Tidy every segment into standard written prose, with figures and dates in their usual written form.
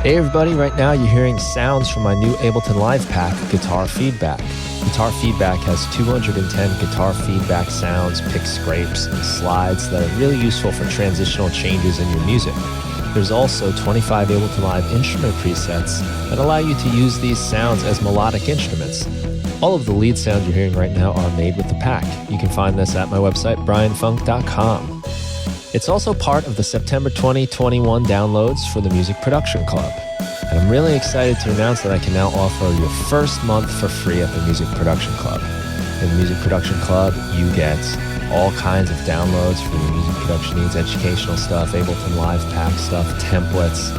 Hey everybody, right now you're hearing sounds from my new Ableton Live pack, Guitar Feedback. Guitar Feedback has 210 guitar feedback sounds, pick scrapes, and slides that are really useful for transitional changes in your music. There's also 25 Ableton Live instrument presets that allow you to use these sounds as melodic instruments. All of the lead sounds you're hearing right now are made with the pack. You can find this at my website, brianfunk.com. It's also part of the September 2021 downloads for the Music Production Club. And I'm really excited to announce that I can now offer your first month for free at the Music Production Club. In the Music Production Club, you get all kinds of downloads for your music production needs, educational stuff, Ableton Live pack stuff, templates,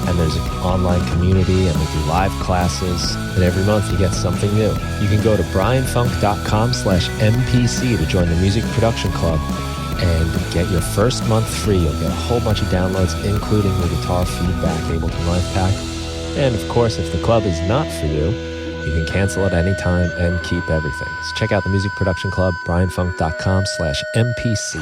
and there's an online community, and we do live classes, and every month you get something new. You can go to brianfunk.com/MPC to join the Music Production Club and get your first month free. You'll get a whole bunch of downloads, including the Guitar Feedback Ableton Live pack. And of course, if the club is not for you, you can cancel at any time and keep everything. So check out the Music Production Club, brianfunk.com/MPC.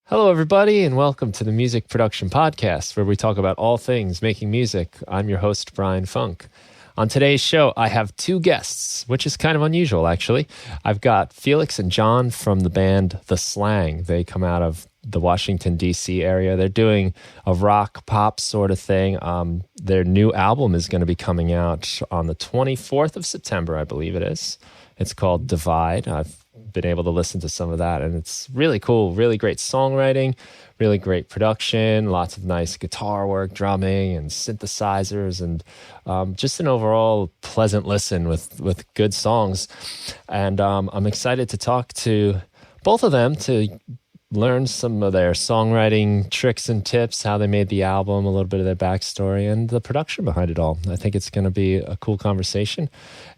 Hello, everybody, and welcome to the Music Production Podcast, where we talk about all things making music. I'm your host, Brian Funk. On today's show, I have two guests, which is kind of unusual, actually. I've got Felix and John from the band The Slang. They come out of the Washington, D.C. area. They're doing a rock pop sort of thing. Their new album is going to be coming out on the 24th of September, I believe it is. It's called Divide. I've been able to listen to some of that, and it's really cool, really great songwriting, really great production, lots of nice guitar work, drumming, and synthesizers, and just an overall pleasant listen with good songs. And I'm excited to talk to both of them to learn some of their songwriting tricks and tips, how they made the album, a little bit of their backstory, and the production behind it all. I think it's going to be a cool conversation,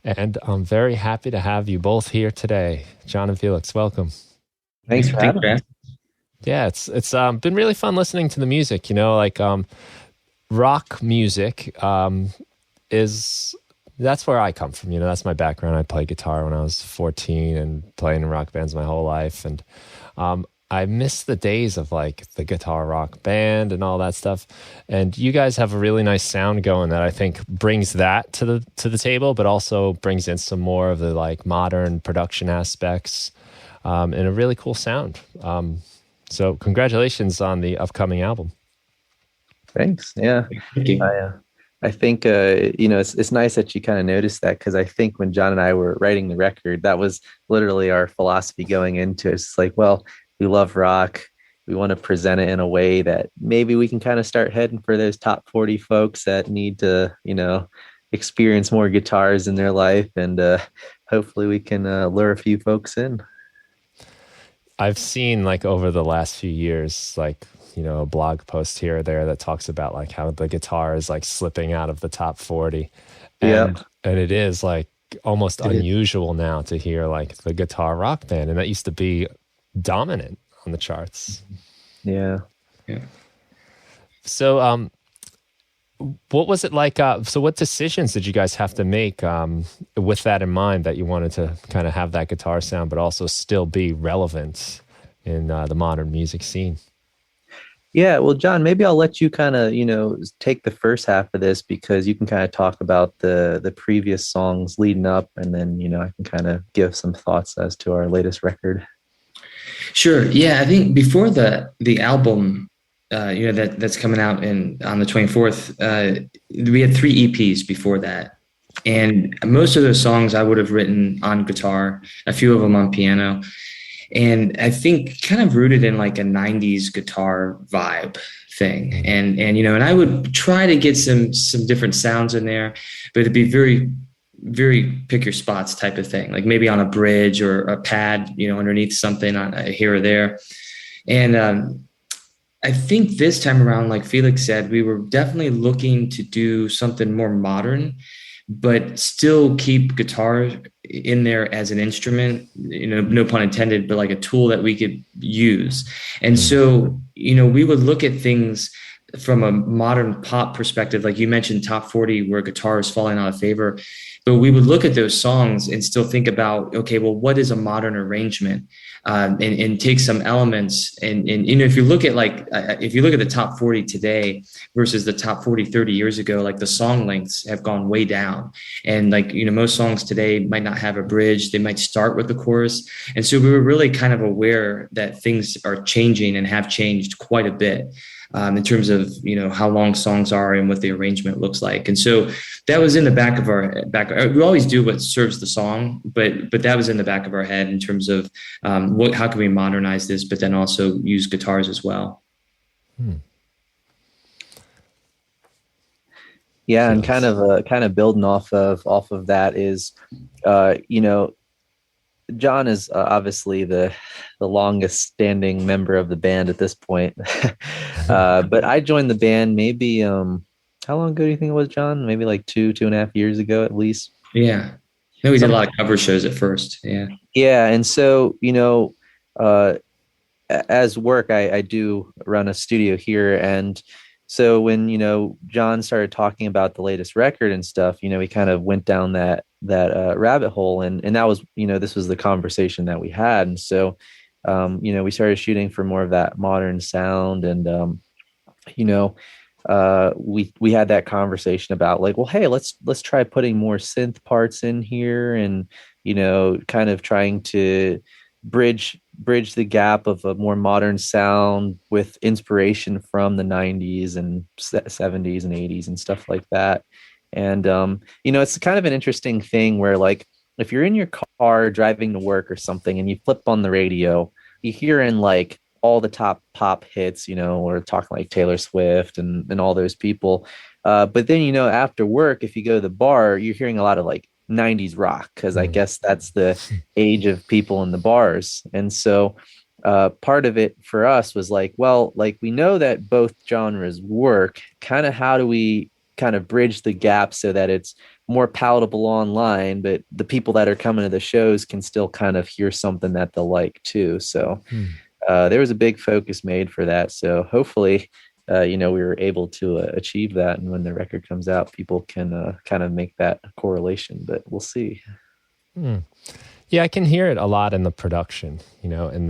and I'm very happy to have you both here today. John and Felix, welcome. Thanks for having me. Yeah, it's been really fun listening to the music. You know, like rock music that's where I come from. You know, that's my background. I played guitar when I was 14 and playing in rock bands my whole life, and I miss the days of like the guitar rock band and all that stuff. And you guys have a really nice sound going that I think brings that to the table, but also brings in some more of the like modern production aspects and a really cool sound. So congratulations on the upcoming album. Thanks. Yeah. Thank you. I think, it's nice that you kind of noticed that, because I think when John and I were writing the record, that was literally our philosophy going into it. It's like, well, we love rock. We want to present it in a way that maybe we can kind of start heading for those top 40 folks that need to, experience more guitars in their life. And hopefully we can lure a few folks in. I've seen like over the last few years, like, a blog post here or there that talks about like how the guitar is like slipping out of the top 40. And it is like almost unusual now to hear like the guitar rock band. And that used to be dominant on the charts. Yeah. So what was it like? So what decisions did you guys have to make with that in mind, that you wanted to kind of have that guitar sound, but also still be relevant in the modern music scene? Yeah, well, John, maybe I'll let you kind of, take the first half of this, because you can kind of talk about the previous songs leading up, and then, I can kind of give some thoughts as to our latest record. Sure. Yeah, I think before the album, that's coming out on the 24th, we had 3 EPs before that. And most of those songs I would have written on guitar, a few of them on piano. And I think kind of rooted in like a 90s guitar vibe thing. And I would try to get some different sounds in there, but it'd be very, very pick your spots type of thing, like maybe on a bridge or a pad, underneath something on here or there. And I think this time around, like Felix said, we were definitely looking to do something more modern, but still keep guitar in there as an instrument, no pun intended, but like a tool that we could use. And so, we would look at things from a modern pop perspective, like you mentioned, top 40, where guitar is falling out of favor. But we would look at those songs and still think about, okay, well, what is a modern arrangement? and take some elements. And if you look at the top 40 today versus the top 40 30 years ago, like the song lengths have gone way down. And most songs today might not have a bridge. They might start with the chorus. And so we were really kind of aware that things are changing and have changed quite a bit. In terms of how long songs are and what the arrangement looks like. And so that was in the back of our back. We always do what serves the song, but that was in the back of our head in terms of how can we modernize this, but then also use guitars as well. Yeah, and kind of building off of that is, John is obviously the longest standing member of the band at this point. But I joined the band maybe, how long ago do you think it was, John? Maybe like 2.5 years ago at least. Yeah. No, we did a lot of cover shows at first. Yeah. Yeah. And so, as work, I do run a studio here. And so when, John started talking about the latest record and stuff, we kind of went down that rabbit hole. And that was, this was the conversation that we had. And so, we started shooting for more of that modern sound. And, we had that conversation about like, well, hey, let's try putting more synth parts in here and, kind of trying to bridge the gap of a more modern sound with inspiration from the 90s and 70s and 80s and stuff like that. And, it's kind of an interesting thing where like, if you're in your car driving to work or something and you flip on the radio, you hear in like all the top pop hits, or talking like Taylor Swift and all those people. But then, after work, if you go to the bar, you're hearing a lot of like 90s rock, because I guess that's the age of people in the bars. And so part of it for us was like, well, like we know that both genres work. Kind of how do we kind of bridge the gap so that it's more palatable online, but the people that are coming to the shows can still kind of hear something that they'll like too. So there was a big focus made for that. So hopefully, we were able to achieve that. And when the record comes out, people can kind of make that correlation, but we'll see. Yeah, I can hear it a lot in the production, and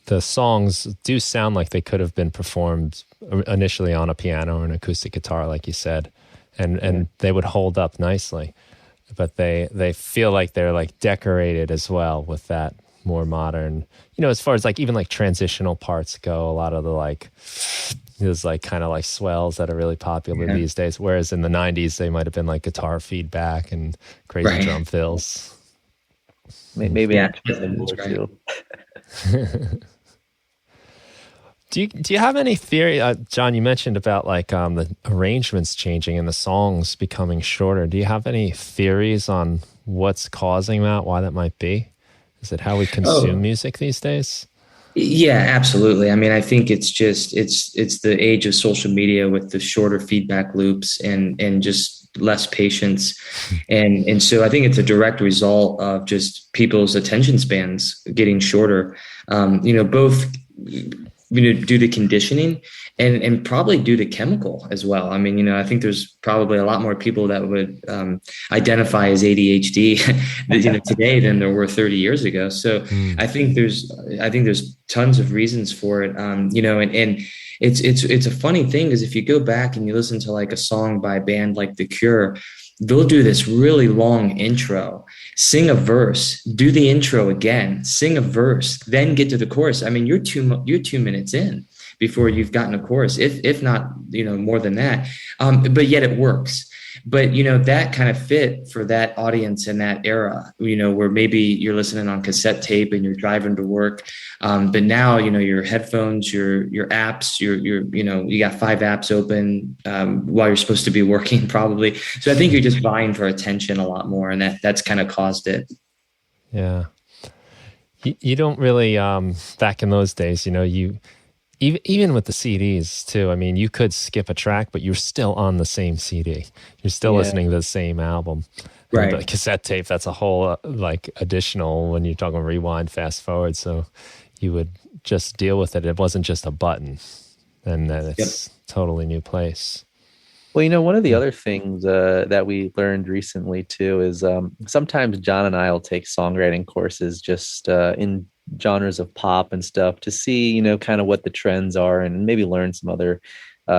the songs do sound like they could have been performed initially on a piano or an acoustic guitar, like you said, and they would hold up nicely, but they feel like they're like decorated as well with that more modern, as far as like even like transitional parts go. A lot of the like there's like kind of like swells that are really popular these days, whereas in the 90s they might have been like guitar feedback and crazy drum fills. Maybe too. Do you have any theory, John? You mentioned about like the arrangements changing and the songs becoming shorter. Do you have any theories on what's causing that? Why that might be? Is it how we consume music these days? Yeah, absolutely. I mean, I think it's just it's the age of social media with the shorter feedback loops and just less patience, and so I think it's a direct result of just people's attention spans getting shorter. Both due to conditioning and probably due to chemical as well. I mean, I think there's probably a lot more people that would identify as ADHD today than there were 30 years ago. So I think there's tons of reasons for it. And it's a funny thing because if you go back and you listen to like a song by a band like The Cure, they'll do this really long intro, sing a verse, do the intro again, sing a verse, then get to the chorus. I mean, you're 2 minutes in before you've gotten a chorus, if not, more than that. But yet it works. But, that kind of fit for that audience in that era, where maybe you're listening on cassette tape and you're driving to work. But now, your headphones, your apps, you got 5 apps open while you're supposed to be working probably. So I think you're just vying for attention a lot more. And that's kind of caused it. Yeah. You don't really, back in those days, even with the CDs too, I mean, you could skip a track, but you're still on the same CD. You're still listening to the same album. Right. But cassette tape, that's a whole additional when you're talking rewind, fast forward. So you would just deal with it. It wasn't just a button. And then it's totally new place. Well, one of the other things that we learned recently too is sometimes John and I will take songwriting courses just in genres of pop and stuff to see, kind of what the trends are and maybe learn some other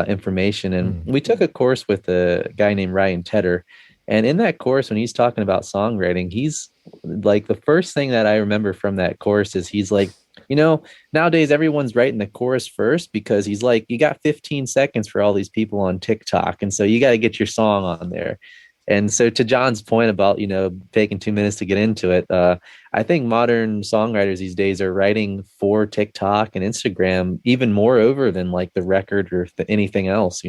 information. And we took a course with a guy named Ryan Tedder. And in that course, when he's talking about songwriting, he's like, the first thing that I remember from that course is he's like, nowadays everyone's writing the chorus first because he's like, you got 15 seconds for all these people on TikTok. And so you got to get your song on there. And so to John's point about, taking 2 minutes to get into it, I think modern songwriters these days are writing for TikTok and Instagram even more over than like the record or anything else,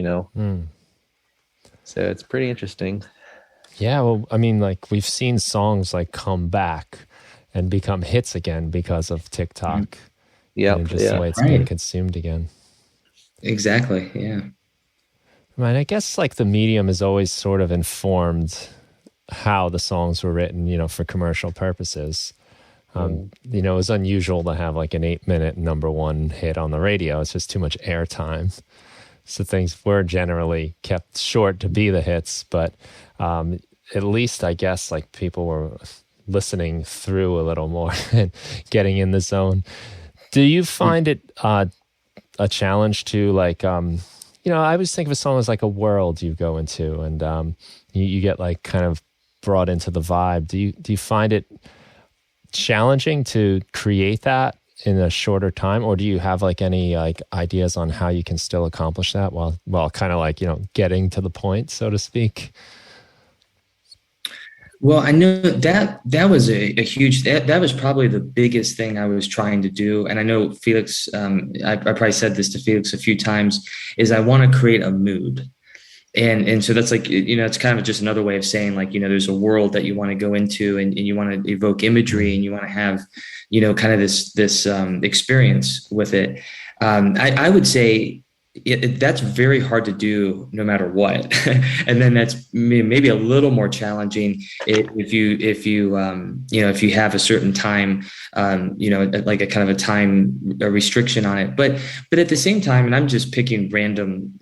So it's pretty interesting. Yeah. Well, I mean, like we've seen songs like come back and become hits again because of TikTok. Yeah. Just the way it's being consumed again. Exactly. Yeah. I guess like the medium has always sort of informed how the songs were written, for commercial purposes. It was unusual to have like an 8-minute #1 hit on the radio. It's just too much airtime. So things were generally kept short to be the hits, but at least I guess like people were listening through a little more and getting in the zone. Do you find it a challenge to like, I always think of a song as like a world you go into and you get like kind of brought into the vibe. Do you find it challenging to create that in a shorter time, or do you have like any like ideas on how you can still accomplish that while kind of like, getting to the point, so to speak? Well, I know that was a huge, that was probably the biggest thing I was trying to do. And I know Felix, I probably said this to Felix a few times, is I want to create a mood. And so that's like, it's kind of just another way of saying like, there's a world that you want to go into and you want to evoke imagery and you want to have, kind of this experience with it. I would say that's very hard to do no matter what. And then that's maybe a little more challenging if you have a certain time, like a kind of a restriction on it. But at the same time, and I'm just picking random,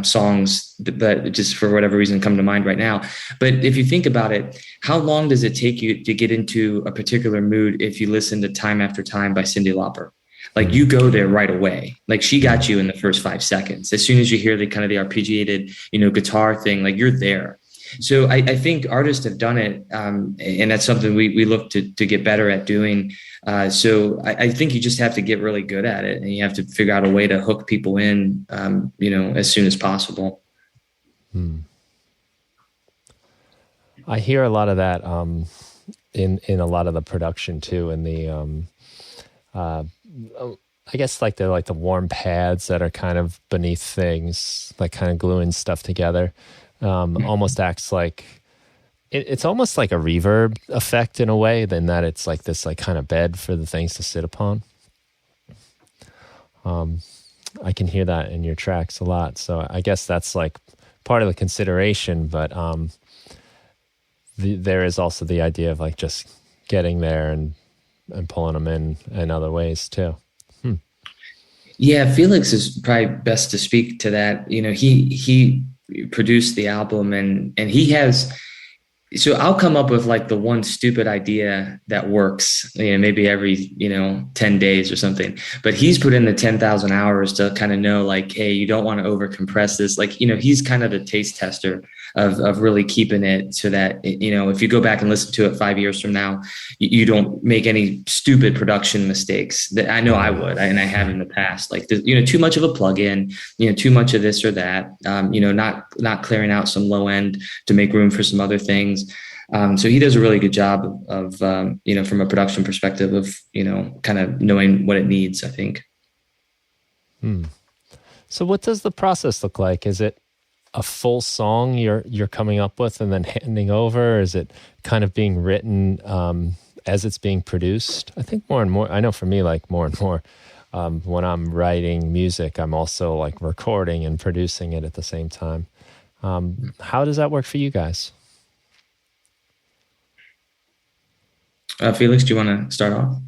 songs that just for whatever reason come to mind right now. But if you think about it, how long does it take you to get into a particular mood if you listen to Time After Time by Cyndi Lauper? Like you go there right away. Like she got you in the first 5 seconds. As soon as you hear the kind of the arpeggiated, guitar thing, like you're there. So I think artists have done it. And that's something we look to get better at doing. So I think you just have to get really good at it and you have to figure out a way to hook people in, as soon as possible. I hear a lot of that in a lot of the production too, in the I guess like they're like the warm pads that are kind of beneath things, like kind of gluing stuff together. Almost acts like it's almost like a reverb effect in a way, than that it's like this like kind of bed for the things to sit upon. I can hear that in your tracks a lot, so I guess that's like part of the consideration. But there is also the idea of like just getting there and pulling them in other ways too. Yeah, Felix is probably best to speak to that. He produced the album and he has, so I'll come up with like the one stupid idea that works, maybe every, 10 days or something, but he's put in the 10,000 hours to kind of know like, hey, you don't want to over compress this. Like, he's kind of the taste tester of really keeping it so that, if you go back and listen to it 5 years from now, you don't make any stupid production mistakes that I know I would, and I have in the past, like, too much of a plug-in, too much of this or that, not clearing out some low end to make room for some other things. So he does a really good job of, from a production perspective of, kind of knowing what it needs, I think. So what does the process look like? Is it a full song you're coming up with and then handing over? Or is it kind of being written as it's being produced? I think more and more, I know for me, like more and more, when I'm writing music, I'm also like recording and producing it at the same time. How does that work for you guys? Felix, do you want to start off?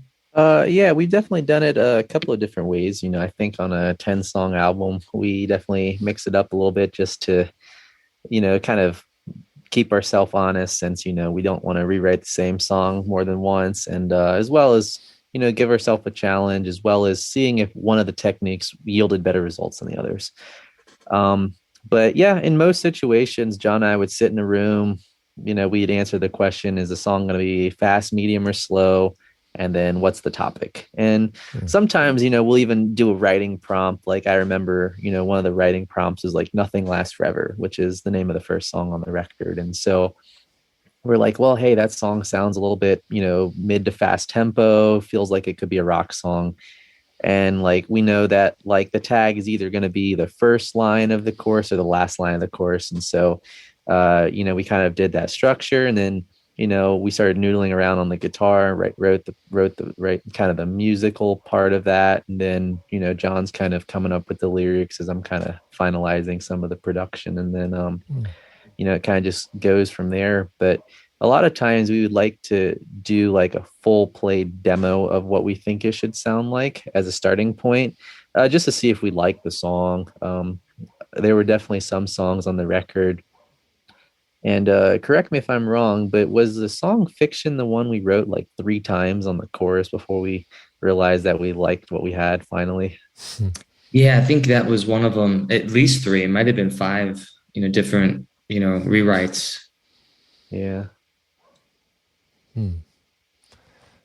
Yeah, we've definitely done it a couple of different ways. I think on a 10-song album, we definitely mix it up a little bit just to kind of keep ourselves honest, since, we don't want to rewrite the same song more than once. And as well as, give ourselves a challenge, as well as seeing if one of the techniques yielded better results than the others. But yeah, in most situations, John and I would sit in a room, we'd answer the question, is the song going to be fast, medium, or slow? And then what's the topic? And sometimes, we'll even do a writing prompt. Like I remember, one of the writing prompts is like Nothing Lasts Forever, which is the name of the first song on the record. And so we're like, well, hey, that song sounds a little bit, mid to fast tempo, feels like it could be a rock song. And like, we know that like the tag is either going to be the first line of the chorus or the last line of the chorus. And so, we kind of did that structure, and then, we started noodling around on the guitar, wrote the kind of the musical part of that. And then, John's kind of coming up with the lyrics as I'm kind of finalizing some of the production. And then, it kind of just goes from there. But a lot of times we would like to do like a full played demo of what we think it should sound like as a starting point, just to see if we like the song. There were definitely some songs on the record. And correct me if I'm wrong, but was the song Fiction the one we wrote like 3 times on the chorus before we realized that we liked what we had finally? Yeah, I think that was one of them, at least 3. It might have been 5, different, rewrites. Yeah.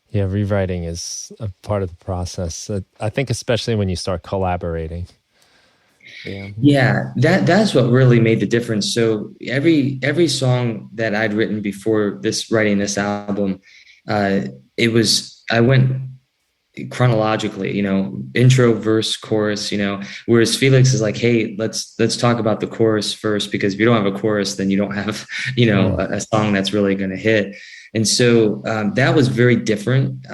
Yeah, rewriting is a part of the process. I think especially when you start collaborating. Yeah, that's what really made the difference. So every song that I'd written before writing this album, I went chronologically, intro, verse, chorus, whereas Felix is like, hey, let's talk about the chorus first, because if you don't have a chorus, then you don't have, a song that's really going to hit. And so that was very different,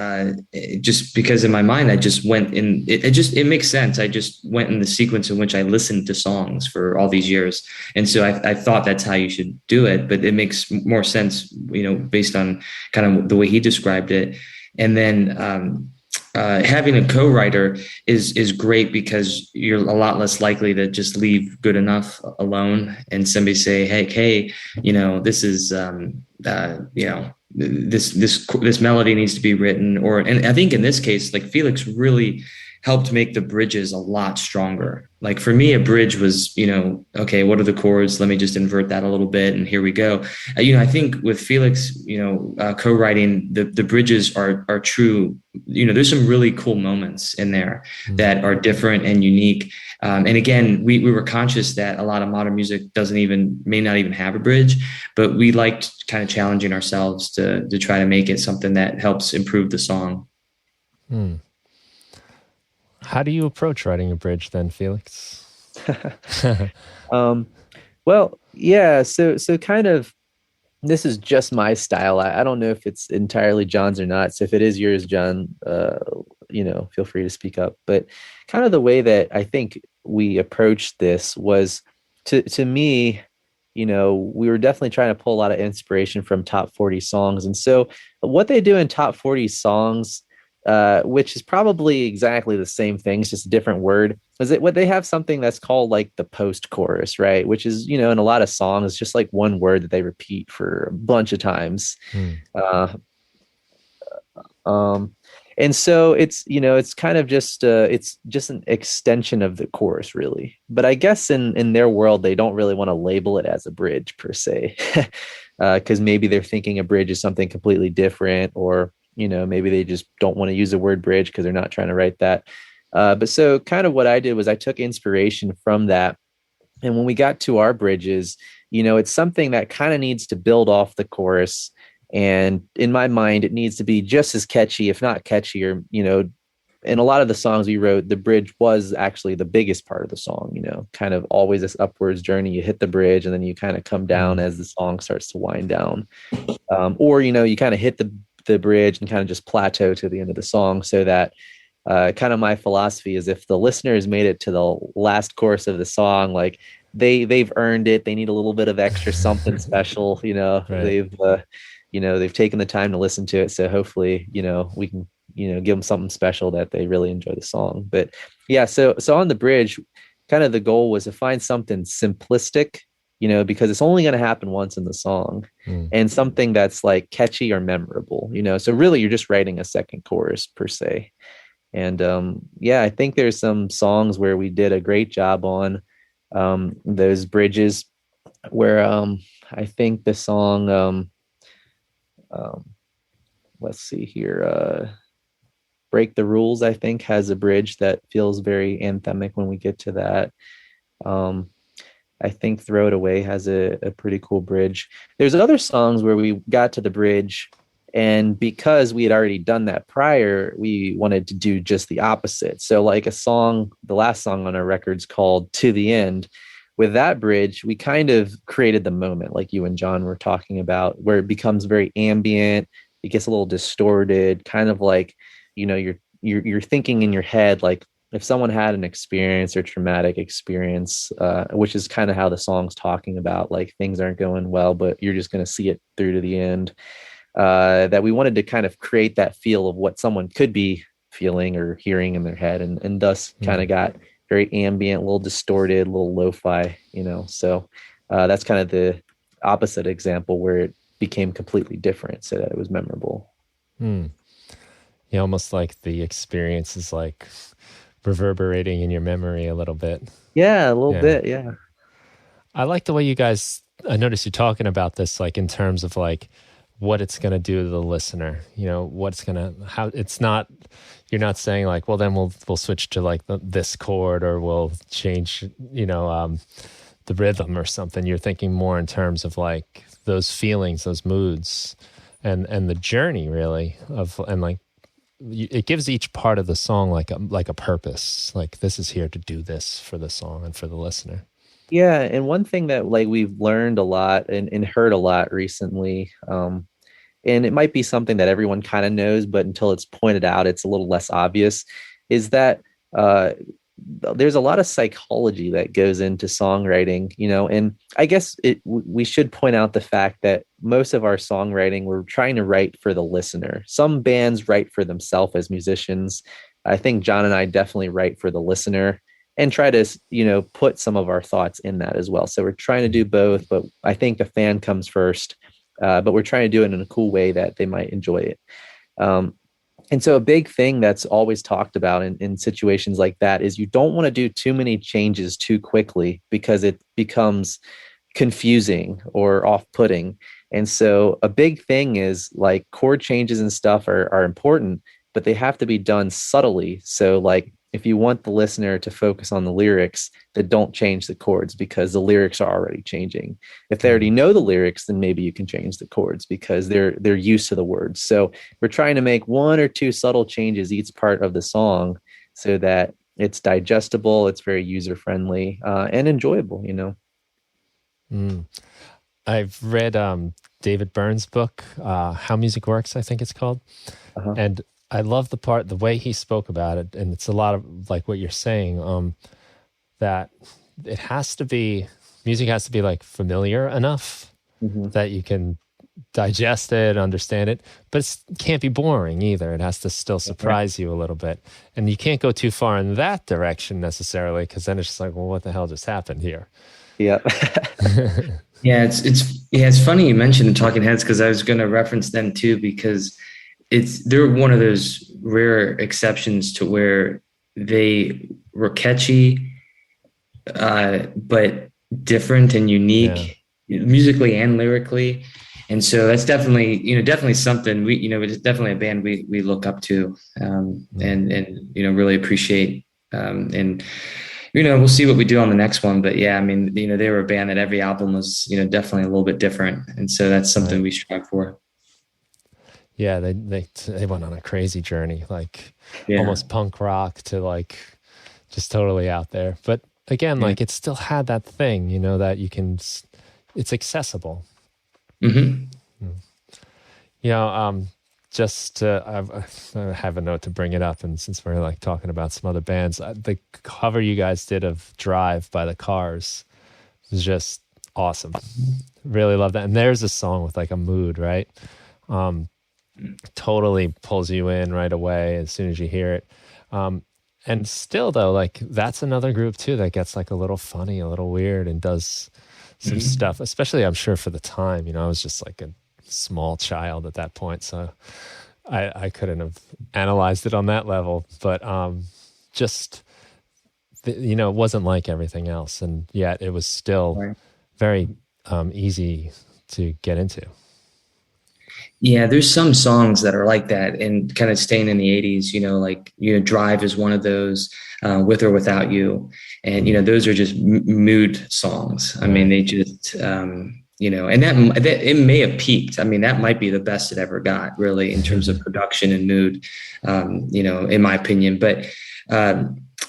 just because in my mind, I just went in, it makes sense. I just went in the sequence in which I listened to songs for all these years. And so I thought that's how you should do it, but it makes more sense, based on kind of the way he described it. And then having a co-writer is great, because you're a lot less likely to just leave good enough alone and somebody say, hey, this is, this melody needs to be written, and I think in this case, like Felix really helped make the bridges a lot stronger. Like for me, a bridge was, okay, what are the chords? Let me just invert that a little bit, and here we go. I think with Felix, co-writing, the bridges are true. There's some really cool moments in there that are different and unique. And again, we were conscious that a lot of modern music may not even have a bridge, but we liked kind of challenging ourselves to try to make it something that helps improve the song. How do you approach writing a bridge then, Felix? Well, yeah. So kind of, this is just my style. I don't know if it's entirely John's or not. So if it is yours, John, feel free to speak up. But kind of the way that I think we approached this was, to me, we were definitely trying to pull a lot of inspiration from top 40 songs. And so what they do in top 40 songs, which is probably exactly the same thing, it's just a different word, is that what they have something that's called like the post chorus, right? Which is, in a lot of songs, just like one word that they repeat for a bunch of times. And so it's, it's kind of just, it's just an extension of the chorus, really. But I guess in their world, they don't really want to label it as a bridge per se, because maybe they're thinking a bridge is something completely different, or, maybe they just don't want to use the word bridge because they're not trying to write that. But so kind of what I did was I took inspiration from that. And when we got to our bridges, it's something that kind of needs to build off the chorus. And in my mind, it needs to be just as catchy, if not catchier. In a lot of the songs we wrote, the bridge was actually the biggest part of the song, kind of always this upwards journey. You hit the bridge and then you kind of come down as the song starts to wind down. Or, you kind of hit the bridge and kind of just plateau to the end of the song, so that kind of my philosophy is, if the listeners made it to the last chorus of the song, like they've earned it. They need a little bit of extra something special, right. They've taken the time to listen to it. So hopefully, we can, give them something special that they really enjoy the song. But yeah, so on the bridge, kind of the goal was to find something simplistic, because it's only going to happen once in the song, and something that's like catchy or memorable, so really you're just writing a second chorus per se. And I think there's some songs where we did a great job on those bridges, where I think the song let's see here, Break the Rules, I think, has a bridge that feels very anthemic when we get to that. I think Throw It Away has a pretty cool bridge. There's other songs where we got to the bridge, and because we had already done that prior, we wanted to do just the opposite. So like the last song on our record's called To the End. With that bridge, we kind of created the moment like you and John were talking about, where it becomes very ambient. It gets a little distorted, kind of like, you're thinking in your head, like if someone had an experience or traumatic experience, which is kind of how the song's talking about, like things aren't going well, but you're just going to see it through to the end. That we wanted to kind of create that feel of what someone could be feeling or hearing in their head, and thus kind of got very ambient, a little distorted, a little lo-fi, So that's kind of the opposite example where it became completely different so that it was memorable. Yeah, almost like the experience is like reverberating in your memory a little bit. Yeah, a little bit, yeah. I like the way you guys, I noticed you talking about this, like in terms of like what it's going to do to the listener, how it's not, you're not saying like, well, then we'll switch to like this chord, or we'll change, the rhythm or something. You're thinking more in terms of like those feelings, those moods, and the journey really it gives each part of the song like a purpose. Like this is here to do this for the song and for the listener. Yeah, and one thing that like we've learned a lot and heard a lot recently, and it might be something that everyone kind of knows, but until it's pointed out, it's a little less obvious, is that there's a lot of psychology that goes into songwriting, and I guess we should point out the fact that most of our songwriting, we're trying to write for the listener. Some bands write for themselves as musicians. I think John and I definitely write for the listener and try to, put some of our thoughts in that as well. So we're trying to do both, but I think the fan comes first, but we're trying to do it in a cool way that they might enjoy it. And so a big thing that's always talked about in situations like that is you don't want to do too many changes too quickly, because it becomes confusing or off-putting. And so a big thing is like chord changes and stuff are important, but they have to be done subtly. So like if you want the listener to focus on the lyrics, then don't change the chords, because the lyrics are already changing. If they already know the lyrics, then maybe you can change the chords because they're used to the words. So we're trying to make one or two subtle changes each part of the song so that it's digestible, it's very user-friendly, and enjoyable, I've read David Byrne's book, How Music Works, I think it's called. And I love the way he spoke about it. And it's a lot of like what you're saying, that music has to be like familiar enough that you can digest it, understand it, but it can't be boring either. It has to still surprise you a little bit. And you can't go too far in that direction necessarily, because then it's just like, well, what the hell just happened here? Yeah. Yeah, it's funny you mentioned the Talking Heads, because I was going to reference them too, because they're one of those rare exceptions to where they were catchy, but different and unique musically and lyrically. And so that's definitely something it's definitely a band we look up to, and really appreciate. And we'll see what we do on the next one, but yeah, I mean, they were a band that every album was, definitely a little bit different. And so that's something we strive for. Yeah, they went on a crazy journey, like almost punk rock to like just totally out there. But again, like it still had that thing, that it's accessible. Mm-hmm. I have a note to bring it up, and since we're like talking about some other bands, the cover you guys did of Drive by the Cars was just awesome. Really love that. And there's a song with like a mood, right? Totally pulls you in right away as soon as you hear it. And still though, like that's another group too that gets like a little funny, a little weird, and does some stuff, especially I'm sure for the time, I was just like a small child at that point. So I couldn't have analyzed it on that level, but just, it wasn't like everything else. And yet it was still very easy to get into. Yeah, there's some songs that are like that and kind of staying in the 80s, like, Drive is one of those, With or Without You. And, those are just mood songs. I mean, they just, and that it may have peaked. I mean, that might be the best it ever got, really, in terms of production and mood, in my opinion. But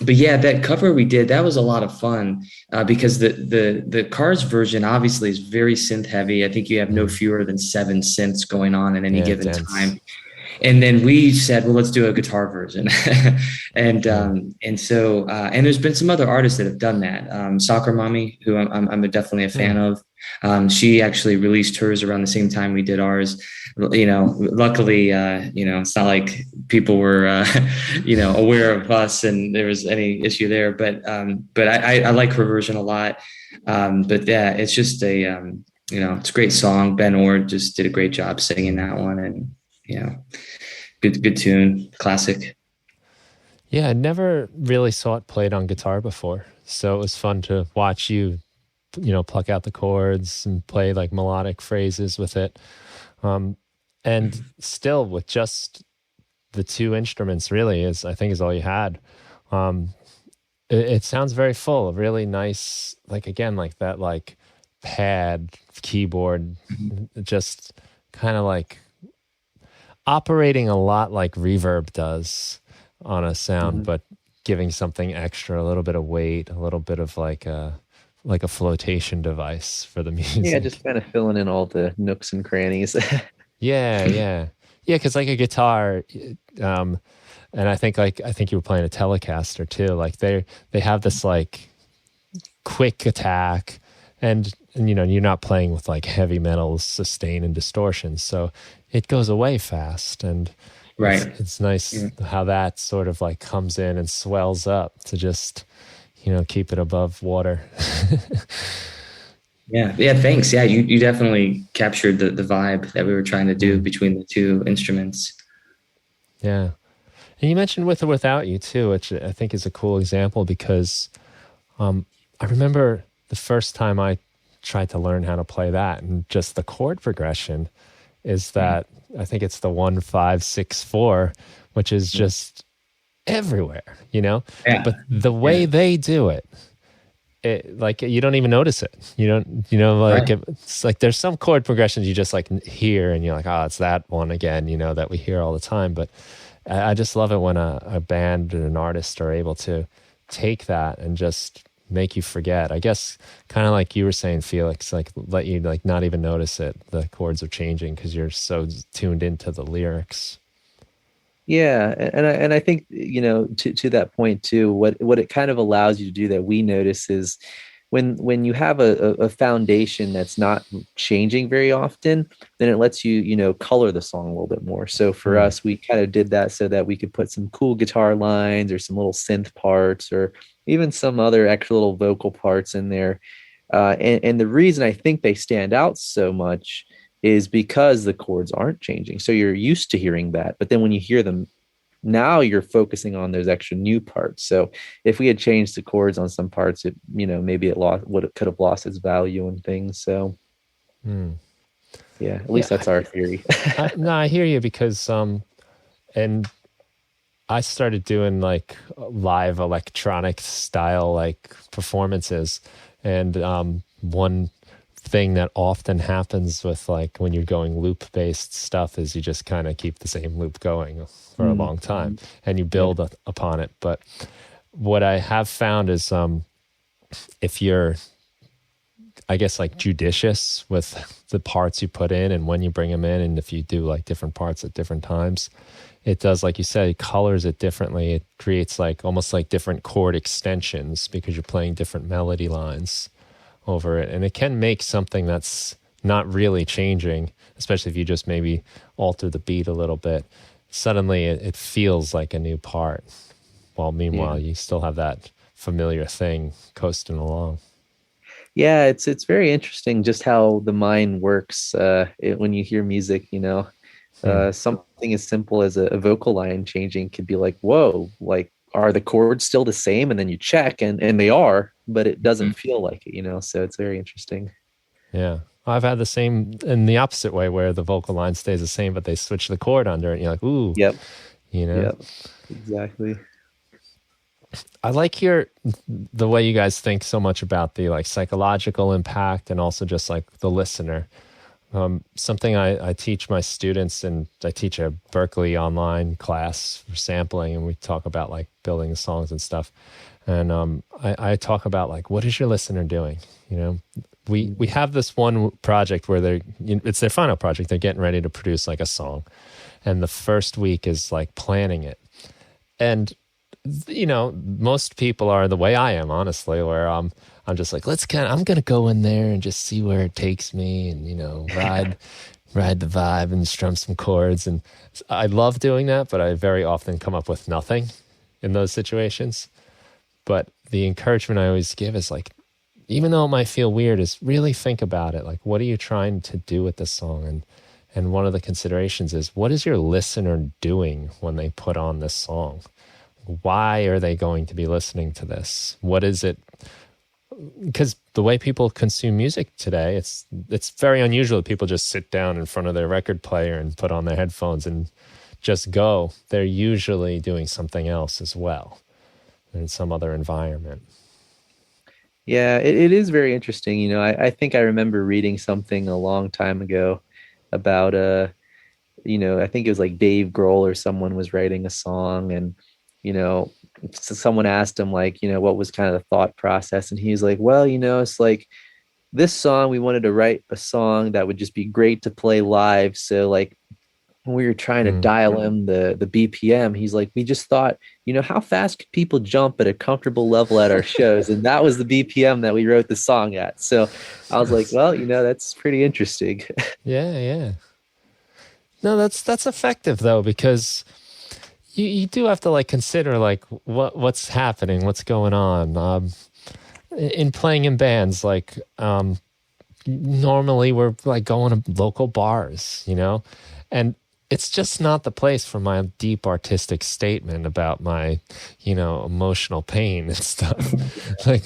yeah, that cover we did, that was a lot of fun because the Cars version obviously is very synth heavy. I think you have no fewer than 7 synths going on at any given time. And then we said, well, let's do a guitar version. and so there's been some other artists that have done that. Soccer Mommy, who I'm definitely a fan of. She actually released hers around the same time we did ours. Luckily, it's not like people were, aware of us and there was any issue there, but I like her version a lot. But yeah, it's just it's a great song. Ben Orr just did a great job singing that one, and good tune, classic. Yeah, I never really saw it played on guitar before, so it was fun to watch you, pluck out the chords and play like melodic phrases with it. And still with just the 2 instruments really I think is all you had. It sounds very full, really nice, like again, like that, like pad keyboard, just kind of like operating a lot like reverb does on a sound, but giving something extra, a little bit of weight, a little bit of like a flotation device for the music. Yeah, just kind of filling in all the nooks and crannies. Yeah. Because like a guitar, and I think you were playing a Telecaster too. Like they have this like quick attack, and you're not playing with like heavy metal sustain and distortion, so it goes away fast. And it's nice how that sort of like comes in and swells up to just keep it above water. Yeah. Thanks. Yeah, you definitely captured the vibe that we were trying to do between the 2 instruments. Yeah, and you mentioned With or Without You too, which I think is a cool example because I remember the first time I tried to learn how to play that, and just the chord progression is that I think it's the 1 5 6 4, which is just everywhere, but the way they do it, like you don't even notice it. It's like there's some chord progressions you just like hear and you're like, oh, it's that one again, that we hear all the time. But I just love it when a band or an artist are able to take that and just make you forget. I guess kind of like you were saying, Felix, like let you like not even notice it. The chords are changing because you're so tuned into the lyrics. Yeah, and I think to that point too, what it kind of allows you to do that we notice is when you have a foundation that's not changing very often, then it lets you color the song a little bit more. So for us, we kind of did that so that we could put some cool guitar lines or some little synth parts or even some other extra little vocal parts in there. And the reason I think they stand out so much is because the chords aren't changing. So you're used to hearing that. But then when you hear them, now you're focusing on those extra new parts. So if we had changed the chords on some parts, it maybe it could have lost its value and things. So yeah, at least that's our theory. I hear you because and I started doing like live electronic style like performances, and one thing that often happens with like when you're going loop based stuff is you just kind of keep the same loop going for a long time and you build upon it. But what I have found is if you're, I guess, like judicious with the parts you put in and when you bring them in, and if you do like different parts at different times, it does, like you said, it colors it differently. It creates like almost like different chord extensions because you're playing different melody lines over it. And it can make something that's not really changing, especially if you just maybe alter the beat a little bit. Suddenly it feels like a new part. While meanwhile, you still have that familiar thing coasting along. Yeah, it's very interesting just how the mind works when you hear music, Hmm. something as simple as a vocal line changing could be like, whoa, like are the chords still the same? And then you check and they are, but it doesn't feel like it, so it's very interesting. Yeah. I've had the same in the opposite way where the vocal line stays the same, but they switch the chord under it. And you're like, ooh, Yep. you know. Yep. Exactly. I like the way you guys think so much about the like psychological impact and also just like the listener. Something I teach my students, and I teach a Berkeley online class for sampling, and we talk about like building the songs and stuff. And I talk about like, what is your listener doing? We have this one project where it's their final project. They're getting ready to produce like a song, and the first week is like planning it. And most people are the way I am, honestly, where I'm just like, I'm gonna go in there and just see where it takes me, and ride the vibe and strum some chords. And I love doing that, but I very often come up with nothing in those situations. But the encouragement I always give is like, even though it might feel weird, is really think about it. Like, what are you trying to do with this song? And one of the considerations is, what is your listener doing when they put on this song? Why are they going to be listening to this? What is it? Because the way people consume music today, it's very unusual that people just sit down in front of their record player and put on their headphones and just go. They're usually doing something else as well in some other environment. Yeah, it is very interesting. I think I remember reading something a long time ago about I think it was like Dave Grohl or someone was writing a song, and so someone asked him like, what was kind of the thought process, and he's like, well, it's like this song, we wanted to write a song that would just be great to play live. So like when we were trying to dial in the BPM, he's like, we just thought, how fast could people jump at a comfortable level at our shows? And that was the BPM that we wrote the song at. So I was like, well, that's pretty interesting. Yeah. No, that's effective though, because you do have to like consider like what's happening, what's going on. In playing in bands, like normally we're like going to local bars, and it's just not the place for my deep artistic statement about my, emotional pain and stuff. Like,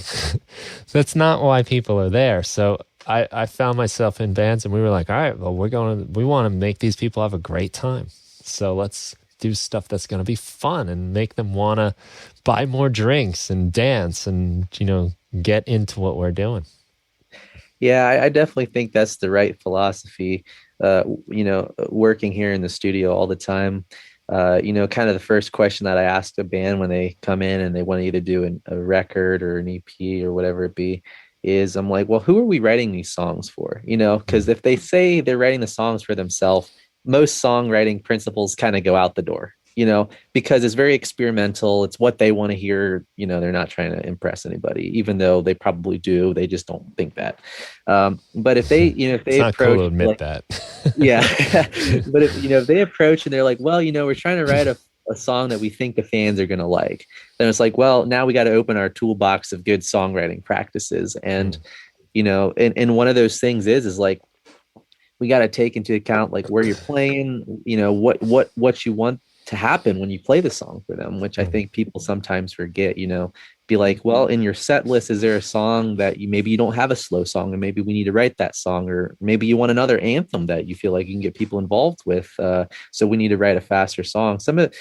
that's not why people are there. So I found myself in bands, and we were like, all right, well, we want to make these people have a great time. So let's do stuff that's going to be fun and make them want to buy more drinks and dance and, get into what we're doing. Yeah, I definitely think that's the right philosophy. Working here in the studio all the time, kind of the first question that I ask a band when they come in and they want to either do a record or an EP or whatever it be, is I'm like, well, who are we writing these songs for? Because if they say they're writing the songs for themselves, most songwriting principles kind of go out the door, because it's very experimental. It's what they want to hear. They're not trying to impress anybody, even though they probably do. They just don't think that. But if they, if they it's not approach, cool to admit like, that. yeah, but if they approach and they're like, well, we're trying to write a song that we think the fans are going to like, then it's like, well, now we got to open our toolbox of good songwriting practices. And, and one of those things is like, we got to take into account like where you're playing, what you want to happen when you play the song for them, which I think people sometimes forget. Be like, well, in your set list, is there a song that maybe you don't have a slow song, and maybe we need to write that song, or maybe you want another anthem that you feel like you can get people involved with, so we need to write a faster song. Some of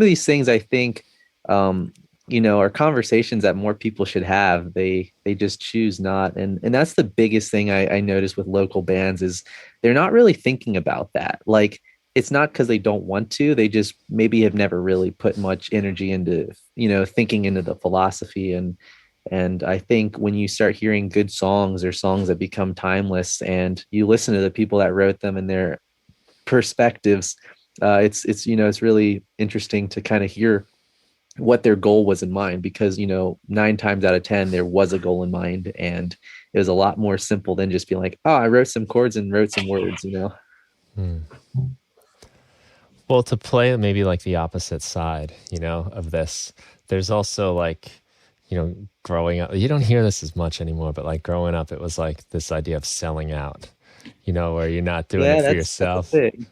these things I think are conversations that more people should have. They just choose not, and that's the biggest thing I notice with local bands is they're not really thinking about that. Like, it's not because they don't want to, they just maybe have never really put much energy into, thinking into the philosophy. And I think when you start hearing good songs or songs that become timeless and you listen to the people that wrote them and their perspectives, it's really interesting to kind of hear what their goal was in mind, because, 9 times out of 10, there was a goal in mind, and it was a lot more simple than just being like, oh, I wrote some chords and wrote some words, Well, to play maybe like the opposite side, of this, there's also like, growing up, you don't hear this as much anymore, but like growing up, it was like this idea of selling out, where you're not doing it for yourself. That's a thing.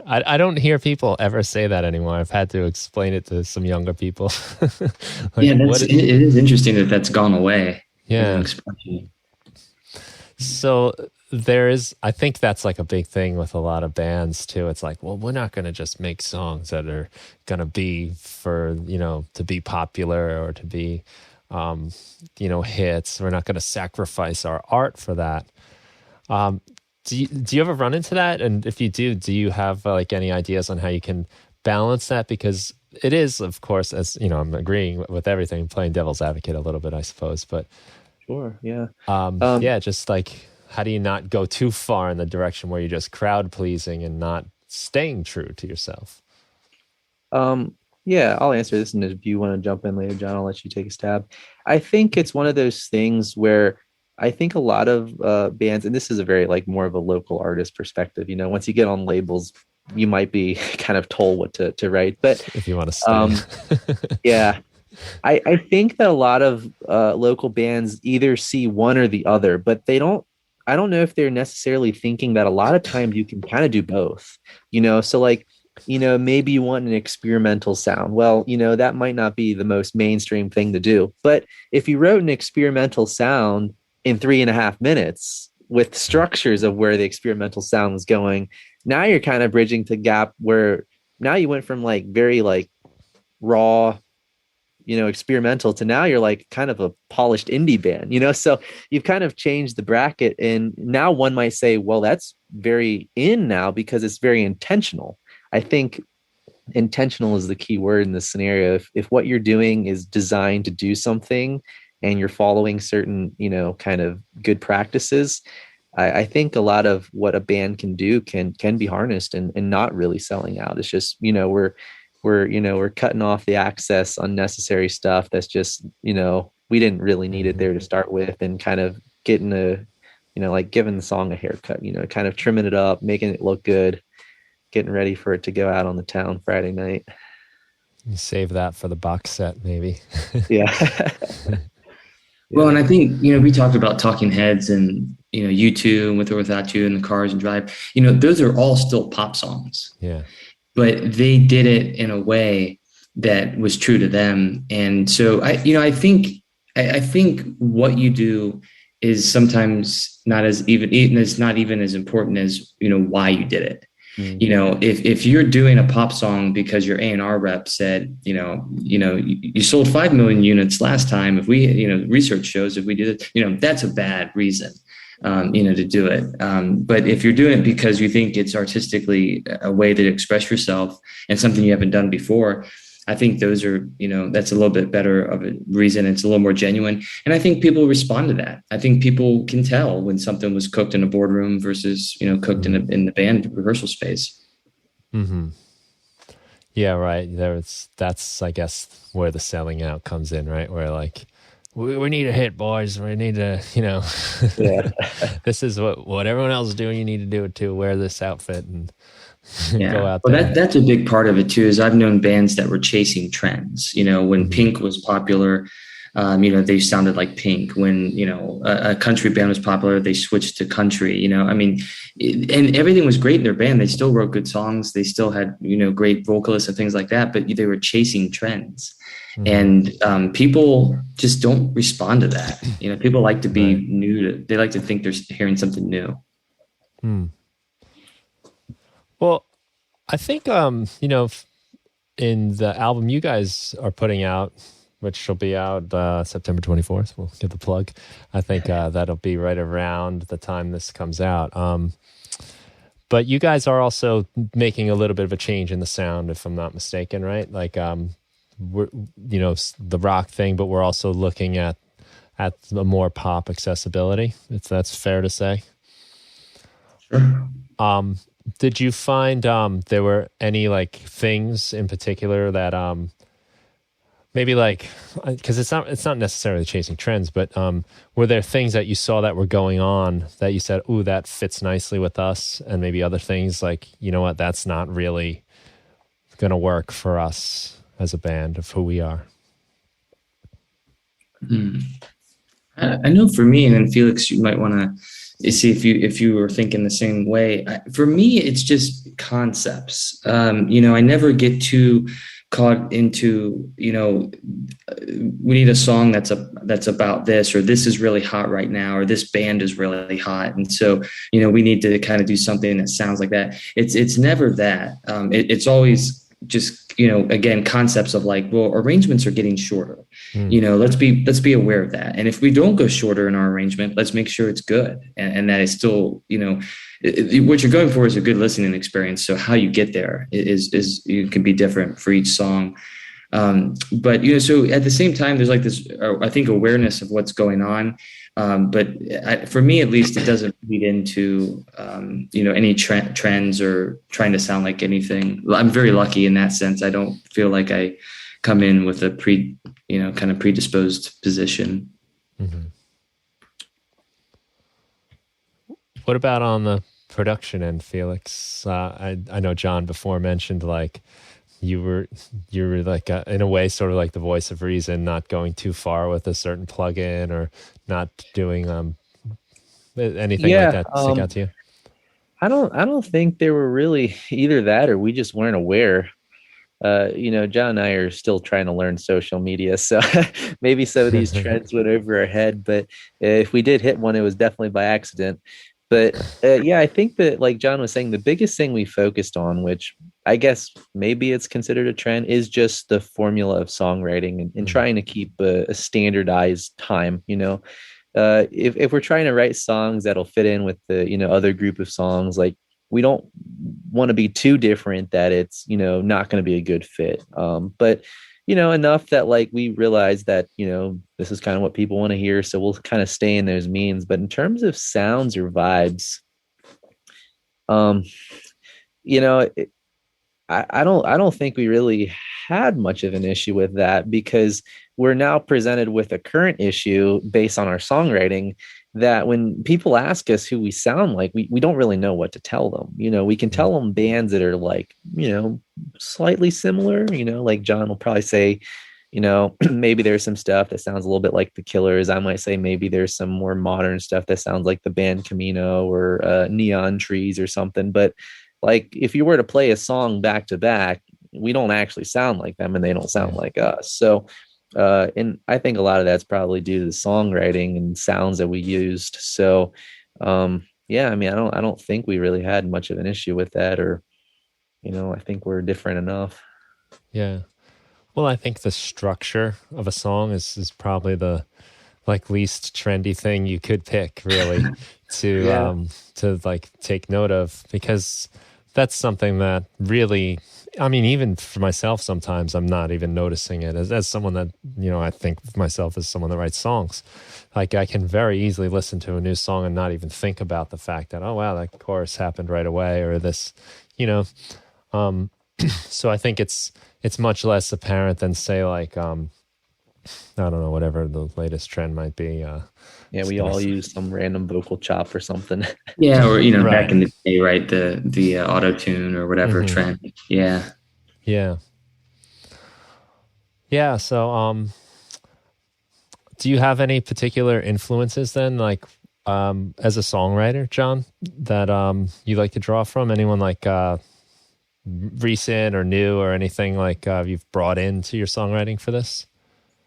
I don't hear people ever say that anymore. I've had to explain it to some younger people. It is interesting that that's gone away. Yeah. So I think that's like a big thing with a lot of bands too. It's like, well, we're not going to just make songs that are going to be for, to be popular or to be, hits. We're not going to sacrifice our art for that. Do you ever run into that? And if you do you have like any ideas on how you can balance that? Because it is, of course, as I'm agreeing with everything, playing devil's advocate a little bit, I suppose. But sure, yeah, just like, how do you not go too far in the direction where you're just crowd pleasing and not staying true to yourself? Yeah, I'll answer this, and if you want to jump in later, John, I'll let you take a stab. I think it's one of those things where I think a lot of bands, and this is a very like more of a local artist perspective, once you get on labels, you might be kind of told what to write. But if you want to stay. Yeah, I think that a lot of local bands either see one or the other, but I don't know if they're necessarily thinking that a lot of times you can kind of do both, so like, maybe you want an experimental sound. Well, that might not be the most mainstream thing to do, but if you wrote an experimental sound in 3.5 minutes with structures of where the experimental sound was going, now you're kind of bridging the gap where now you went from like very like raw, experimental to now you're like kind of a polished indie band, so you've kind of changed the bracket. And now one might say, well, that's very in now because it's very intentional. I think intentional is the key word in this scenario. If what you're doing is designed to do something and you're following certain, kind of good practices, I think a lot of what a band can do can be harnessed and not really selling out. It's just, we're cutting off the access, unnecessary stuff that's just, we didn't really need it there to start with, and kind of getting like giving the song a haircut, kind of trimming it up, making it look good, getting ready for it to go out on the town Friday night. You save that for the box set, maybe. Yeah. Well, and I think, we talked about Talking Heads and, U2 With or Without You in the Cars and Drive, those are all still pop songs. Yeah. But they did it in a way that was true to them. And so I think what you do is sometimes not as it's not even as important as, why you did it. Mm-hmm. If you're doing a pop song because your A&R rep said, you sold 5 million units last time. If we, research shows if we did it, that's a bad reason, to do it. But if you're doing it because you think it's artistically a way to express yourself and something you haven't done before, I think those are, that's a little bit better of a reason. It's a little more genuine. And I think people respond to that. I think people can tell when something was cooked in a boardroom versus, cooked in the band rehearsal space. Mm-hmm. Yeah, right. That's, I guess, where the selling out comes in, right? Where like, we need a hit, boys. We need to, yeah. This is what everyone else is doing. You need to do it too. Wear this outfit and yeah. Go out there. Well, that's a big part of it too, is I've known bands that were chasing trends. When Pink was popular, they sounded like Pink. When, a country band was popular, they switched to country, and everything was great in their band. They still wrote good songs. They still had, great vocalists and things like that, but they were chasing trends. Mm-hmm. And people just don't respond to that. People like to be new. They like to think they're hearing something new. Hmm. Well, I think, in the album you guys are putting out, which will be out September 24th, we'll give the plug. I think that'll be right around the time this comes out. But you guys are also making a little bit of a change in the sound, if I'm not mistaken, right? Like, we're, the rock thing, but we're also looking at the more pop accessibility, if that's fair to say. Sure. Did you find there were any like things in particular that maybe like, because it's not necessarily chasing trends, but were there things that you saw that were going on that you said, ooh, that fits nicely with us, and maybe other things like, what, that's not really going to work for us as a band of who we are? Mm. I know for me, and then Felix, you might want to see if you were thinking the same way. For me, it's just concepts. I never get too caught into, we need a song that's about this, or this is really hot right now, or this band is really hot, and so we need to kind of do something that sounds like that. It's never that. It's always just again, concepts of like, well, arrangements are getting shorter. Let's be aware of that, and if we don't go shorter in our arrangement, let's make sure it's good, and that it's still what you're going for is a good listening experience. So how you get there is can be different for each song. But so at the same time, there's like this, I think, awareness of what's going on. But for me, at least, it doesn't lead into any trends or trying to sound like anything. I'm very lucky in that sense. I don't feel like I come in with a kind of predisposed position. Mm-hmm. What about on the production end, Felix? I know John before mentioned like you were like in a way sort of like the voice of reason, not going too far with a certain plugin or not doing anything like that stick out to you. I don't think there were really either that or we just weren't aware. John and I are still trying to learn social media, so maybe some of these trends went over our head. But if we did hit one, it was definitely by accident. But I think that, like John was saying, the biggest thing we focused on, which I guess maybe it's considered a trend, is just the formula of songwriting and trying to keep a standardized time. If we're trying to write songs that'll fit in with the other group of songs, like we don't want to be too different that it's not going to be a good fit. But enough that like we realize that this is kind of what people want to hear, so we'll kind of stay in those means. But in terms of sounds or vibes, I don't think we really had much of an issue with that, because we're now presented with a current issue based on our songwriting that when people ask us who we sound like, we don't really know what to tell them. We can tell them bands that are like, slightly similar, like John will probably say, maybe there's some stuff that sounds a little bit like the Killers. I might say maybe there's some more modern stuff that sounds like the band Camino or Neon Trees or something. But like, if you were to play a song back to back, we don't actually sound like them and they don't sound like us. So, and I think a lot of that's probably due to the songwriting and sounds that we used. So, I don't think we really had much of an issue with that, or, I think we're different enough. Yeah. Well, I think the structure of a song is probably the least trendy thing you could pick, really, to like take note of, because that's something that really, I mean, even for myself, sometimes I'm not even noticing it as someone that, I think of myself as someone that writes songs. Like I can very easily listen to a new song and not even think about the fact that, oh, wow, that chorus happened right away, or this, so I think it's much less apparent than say like, I don't know, whatever the latest trend might be. We all use some random vocal chop or something. Yeah, or right. Back in the day, right? The auto tune or whatever trend. Yeah. So, do you have any particular influences then, like as a songwriter, John, that you like to draw from? Anyone like recent or new or anything like you've brought into your songwriting for this?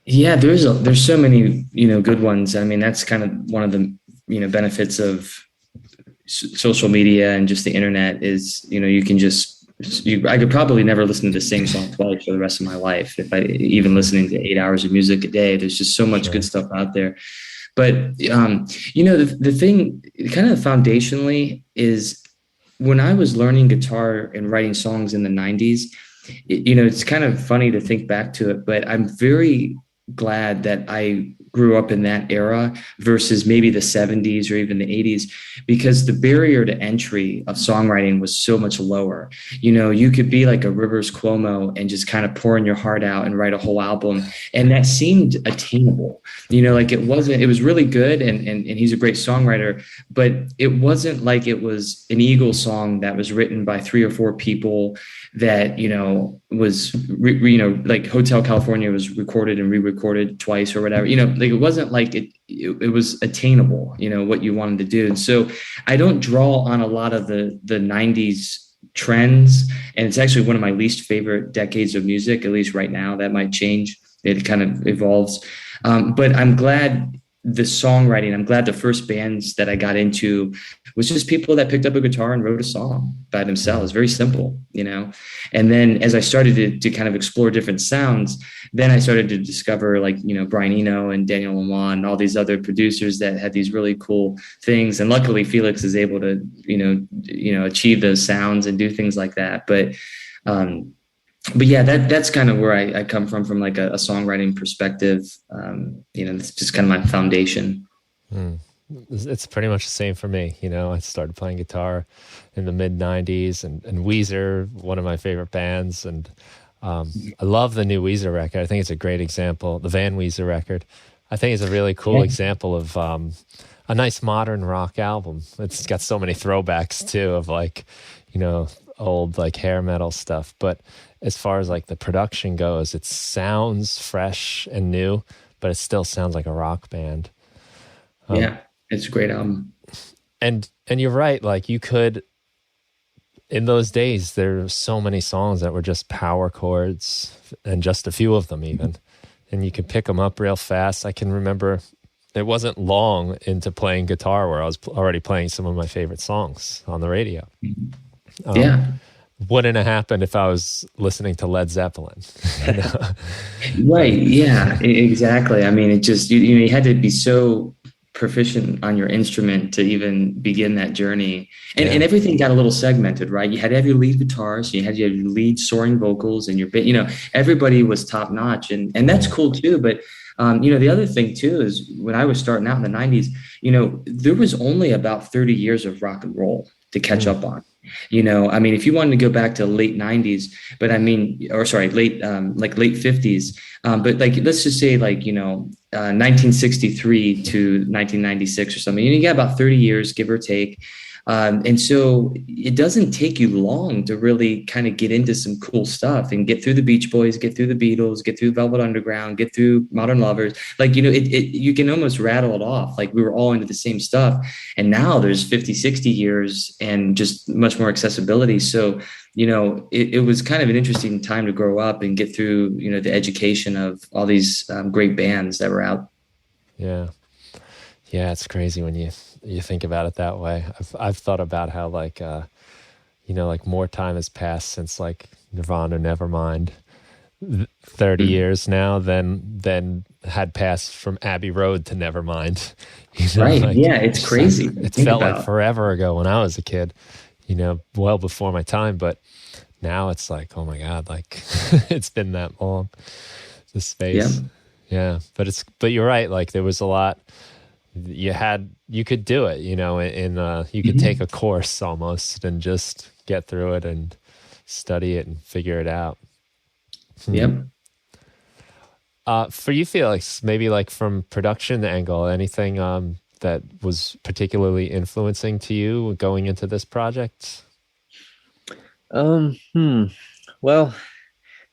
Yeah, there's so many, good ones. I mean, that's kind of one of the, benefits of social media and just the internet is, you can I could probably never listen to the same song twice for the rest of my life. If I even listening to 8 hours of music a day, there's just so much good stuff out there. But, the thing kind of foundationally is when I was learning guitar and writing songs in the 90s, it's kind of funny to think back to it, but I'm very glad that I grew up in that era versus maybe the 70s or even the 80s, because the barrier to entry of songwriting was so much lower. You could be like a Rivers Cuomo and just kind of pouring your heart out and write a whole album. And that seemed attainable, it was really good. And he's a great songwriter, but it wasn't like it was an Eagles song that was written by 3 or 4 people that, was, like Hotel California was recorded and recorded twice or whatever, like it wasn't like it was attainable, what you wanted to do. And so I don't draw on a lot of the 90s trends. And it's actually one of my least favorite decades of music, at least right now. That might change. It kind of evolves. But I'm glad I'm glad the first bands that I got into was just people that picked up a guitar and wrote a song by themselves. Very simple, And then as I started to kind of explore different sounds, then I started to discover like, Brian Eno and Daniel Lanois and all these other producers that had these really cool things. And luckily Felix is able to, achieve those sounds and do things like that. But yeah, that's kind of where I come from like a songwriting perspective. It's just kind of my foundation. It's pretty much the same for me. I started playing guitar in the mid 90s and Weezer, one of my favorite bands. And I love the new Weezer record. I think it's a great example. The Van Weezer record, I think it's a really cool example of a nice modern rock album. It's got so many throwbacks too of like, old like hair metal stuff. But as far as like the production goes, it sounds fresh and new, but it still sounds like a rock band. Yeah, it's a great album. And you're right. Like you could, in those days, there were so many songs that were just power chords and just a few of them even. And you could pick them up real fast. I can remember it wasn't long into playing guitar where I was already playing some of my favorite songs on the radio. Wouldn't have happened if I was listening to Led Zeppelin. Right. Yeah, exactly. I mean, it just, you had to be so proficient on your instrument to even begin that journey. And everything got a little segmented, right? You had to have your lead guitar, so you had your lead soaring vocals and your bit, everybody was top notch. And that's cool too. But, the other thing too is when I was starting out in the 90s, there was only about 30 years of rock and roll to catch up on. If you wanted to go back to late 90s, but late 50s, but like, let's just say like, 1963 to 1996 or something, you got about 30 years, give or take. And so it doesn't take you long to really kind of get into some cool stuff and get through the Beach Boys, get through the Beatles, get through Velvet Underground, get through Modern Lovers. Like, you can almost rattle it off. Like we were all into the same stuff. And now there's 50, 60 years and just much more accessibility. So, it was kind of an interesting time to grow up and get through, the education of all these great bands that were out. Yeah. Yeah. It's crazy when you think about it that way. I've thought about how like, like more time has passed since like Nirvana, Nevermind, 30 years now than had passed from Abbey Road to Nevermind. Right. Like, yeah. It's crazy. It felt like forever ago when I was a kid, well before my time, but now it's like, oh my God, like it's been that long, the space. Yeah. But you're right. Like there was a lot, you could do it, you could take a course almost and just get through it and study it and figure it out. Yep. For you, Felix, maybe like from production angle, anything that was particularly influencing to you going into this project? Well,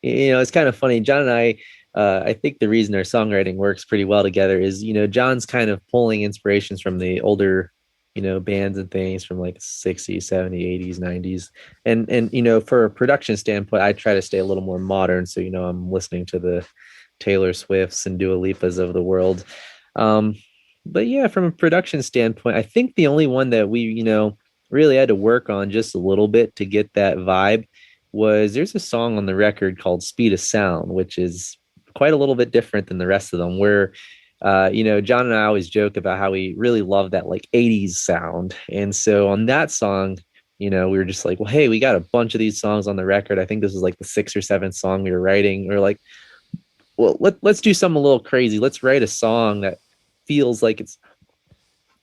it's kind of funny. John and I think the reason our songwriting works pretty well together is, John's kind of pulling inspirations from the older, bands and things from like 60s, 70s, 80s, 90s. And for a production standpoint, I try to stay a little more modern. So, I'm listening to the Taylor Swifts and Dua Lipas of the world. But yeah, from a production standpoint, I think the only one that we, really had to work on just a little bit to get that vibe was there's a song on the record called Speed of Sound, which is quite a little bit different than the rest of them, where John and I always joke about how we really love that like 80s sound. And so on that song, we were just like, well, hey, we got a bunch of these songs on the record. I think this was like the 6th or 7th song we were writing. We were like, well, let's do something a little crazy. Let's write a song that feels like it's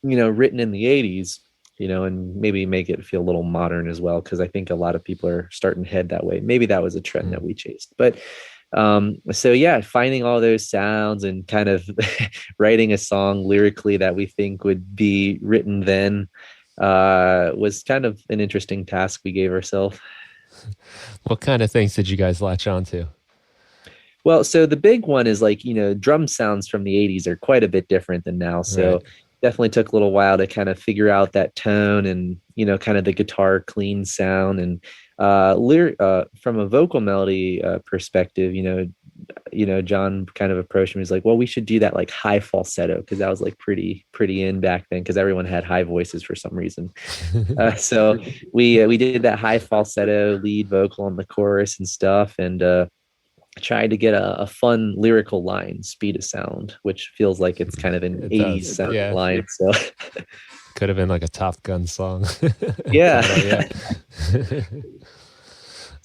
written in the 80s, and maybe make it feel a little modern as well, because I think a lot of people are starting to head that way. Maybe that was a trend that we chased. But so yeah, finding all those sounds and kind of writing a song lyrically that we think would be written then was kind of an interesting task we gave ourselves. What kind of things did you guys latch on to? Well, so the big one is like, drum sounds from the 80s are quite a bit different than now. So Right. definitely took a little while to kind of figure out that tone and, kind of the guitar clean sound and from a vocal melody perspective, John kind of approached me. He's like, well, we should do that like high falsetto because that was like pretty in back then because everyone had high voices for some reason. So we did that high falsetto lead vocal on the chorus and stuff, and tried to get a fun lyrical line, speed of sound, which feels like it's kind of an It 80s does. sounding Yeah. line. So Could have been like a Top Gun song. yeah.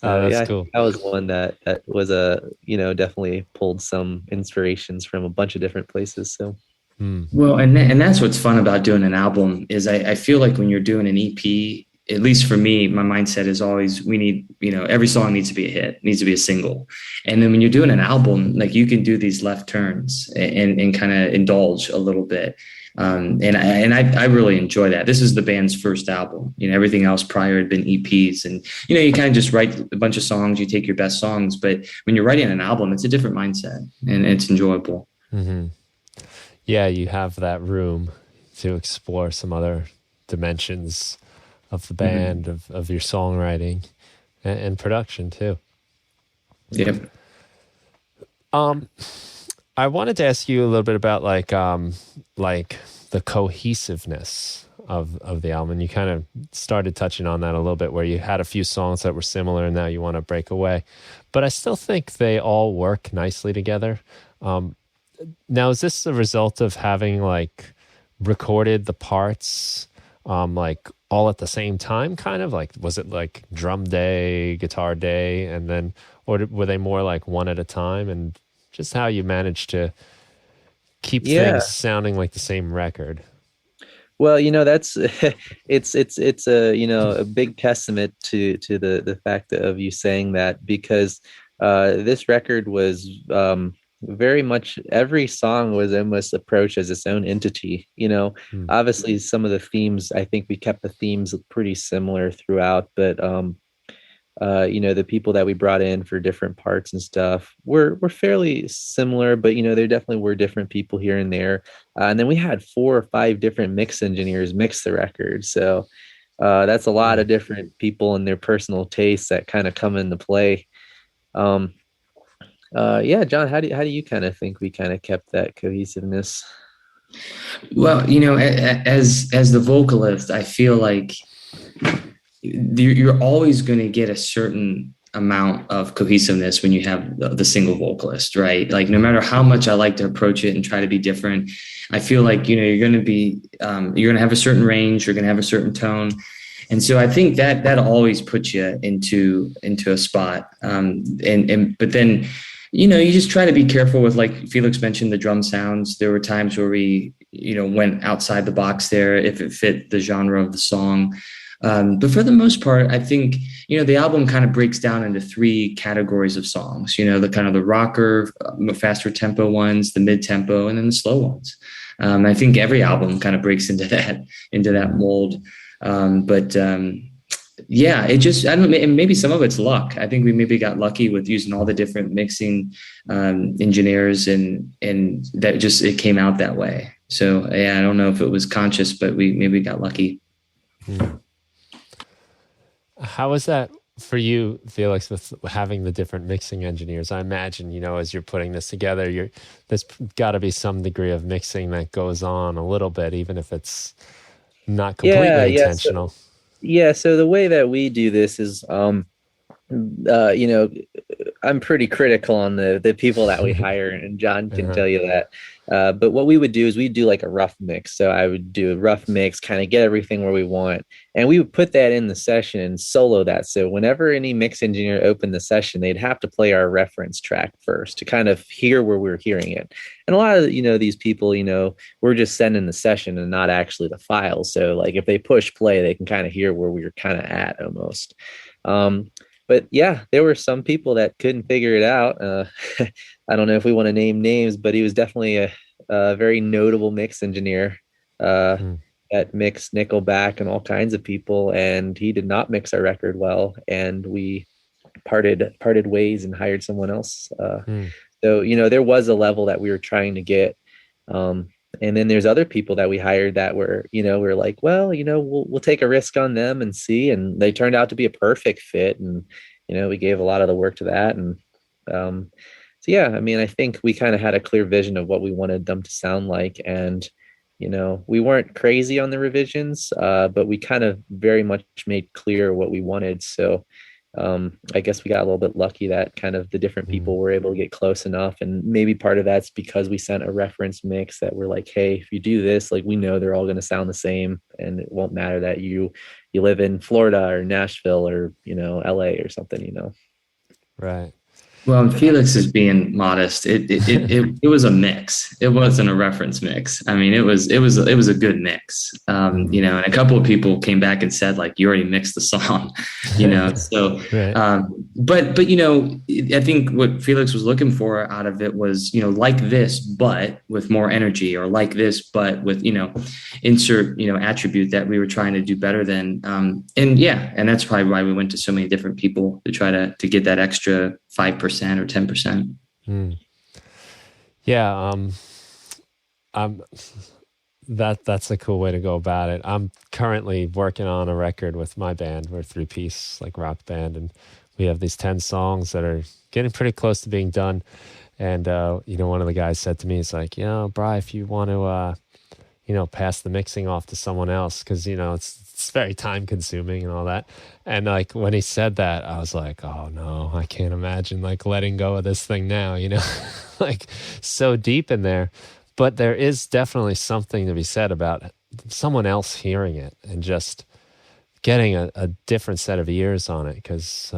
That's cool. That was one that was definitely pulled some inspirations from a bunch of different places. So Well, and that's what's fun about doing an album is I feel like when you're doing an EP, at least for me, my mindset is always we need, every song needs to be a hit, needs to be a single. And then when you're doing an album, like you can do these left turns and kind of indulge a little bit. And I really enjoy that. This is the band's first album. Everything else prior had been EPs, and you kind of just write a bunch of songs. You take your best songs, but when you're writing an album, it's a different mindset and it's enjoyable. Mm-hmm. Yeah, you have that room to explore some other dimensions of the band, of your songwriting and production too. Yep. I wanted to ask you a little bit about like the cohesiveness of the album. You kind of started touching on that a little bit, where you had a few songs that were similar and now you want to break away. But I still think they all work nicely together. Now, is this the result of having like recorded the parts like all at the same time, kind of like, was it like drum day, guitar day, and then, or were they more like one at a time? And just how you managed to keep things sounding like the same record. Well, that's it's a big testament to the fact of you saying that, because this record was very much, every song was almost approached as its own entity. Obviously some of the themes, I think we kept the themes pretty similar throughout, but the people that we brought in for different parts and stuff were fairly similar, but there definitely were different people here and there. And then we had 4 or 5 different mix engineers mix the record. So that's a lot of different people and their personal tastes that kind of come into play. John, how do you kind of think we kind of kept that cohesiveness? Well, as the vocalist, I feel like you're always going to get a certain amount of cohesiveness when you have the single vocalist, right? Like no matter how much I like to approach it and try to be different, I feel like, you're going to be, you're going to have a certain range, you're going to have a certain tone. And so I think that always puts you into a spot. But then, you just try to be careful with, like Felix mentioned, the drum sounds. There were times where we, went outside the box there if it fit the genre of the song. But for the most part, I think, the album kind of breaks down into 3 categories of songs, the kind of the rocker, faster tempo ones, the mid tempo, and then the slow ones. I think every album kind of breaks into that mold. It just, I don't know, and maybe some of it's luck. I think we maybe got lucky with using all the different mixing engineers and that just, it came out that way. So I don't know if it was conscious, but we maybe got lucky. How was that for you, Felix, with having the different mixing engineers? I imagine, as you're putting this together, there's got to be some degree of mixing that goes on a little bit, even if it's not completely intentional. So the way that we do this is, I'm pretty critical on the people that we hire, and John can tell you that. But what we would do is we'd do like a rough mix. So I would do a rough mix, kind of get everything where we want. And we would put that in the session and solo that. So whenever any mix engineer opened the session, they'd have to play our reference track first to kind of hear where we're hearing it. And a lot of, these people, we're just sending the session and not actually the file. So like if they push play, they can kind of hear where we were kind of at almost. But yeah, there were some people that couldn't figure it out. I don't know if we want to name names, but he was definitely a very notable mix engineer that mixed Nickelback and all kinds of people. And he did not mix our record well. And we parted ways and hired someone else. Hmm. So, there was a level that we were trying to get. And then there's other people that we hired that were, we're like, well, we'll take a risk on them and see. And they turned out to be a perfect fit. And, we gave a lot of the work to that. And so, yeah, I mean, I think we kind of had a clear vision of what we wanted them to sound like. And, we weren't crazy on the revisions, but we kind of very much made clear what we wanted. So, I guess we got a little bit lucky that kind of the different people were able to get close enough. And maybe part of that's because we sent a reference mix that we're like, hey, if you do this, like, we know they're all going to sound the same, and it won't matter that you live in Florida or Nashville or, LA or something, Right. Well, Felix is being modest. It was a mix. It wasn't a reference mix. I mean, it was a good mix. And a couple of people came back and said, like, you already mixed the song, So, Right. but I think what Felix was looking for out of it was, like this, but with more energy, or like this, but with, insert, attribute that we were trying to do better than. And that's probably why we went to so many different people to try to get that extra 5% or 10%. Yeah. That's a cool way to go about it. I'm currently working on a record with my band. We're a 3-piece like rock band, and we have these 10 songs that are getting pretty close to being done. And one of the guys said to me, he's like, Bri, if you want to pass the mixing off to someone else, because it's very time consuming and all that. And like when he said that, I was like, oh no, I can't imagine like letting go of this thing now, like so deep in there. But there is definitely something to be said about someone else hearing it and just getting a different set of ears on it, because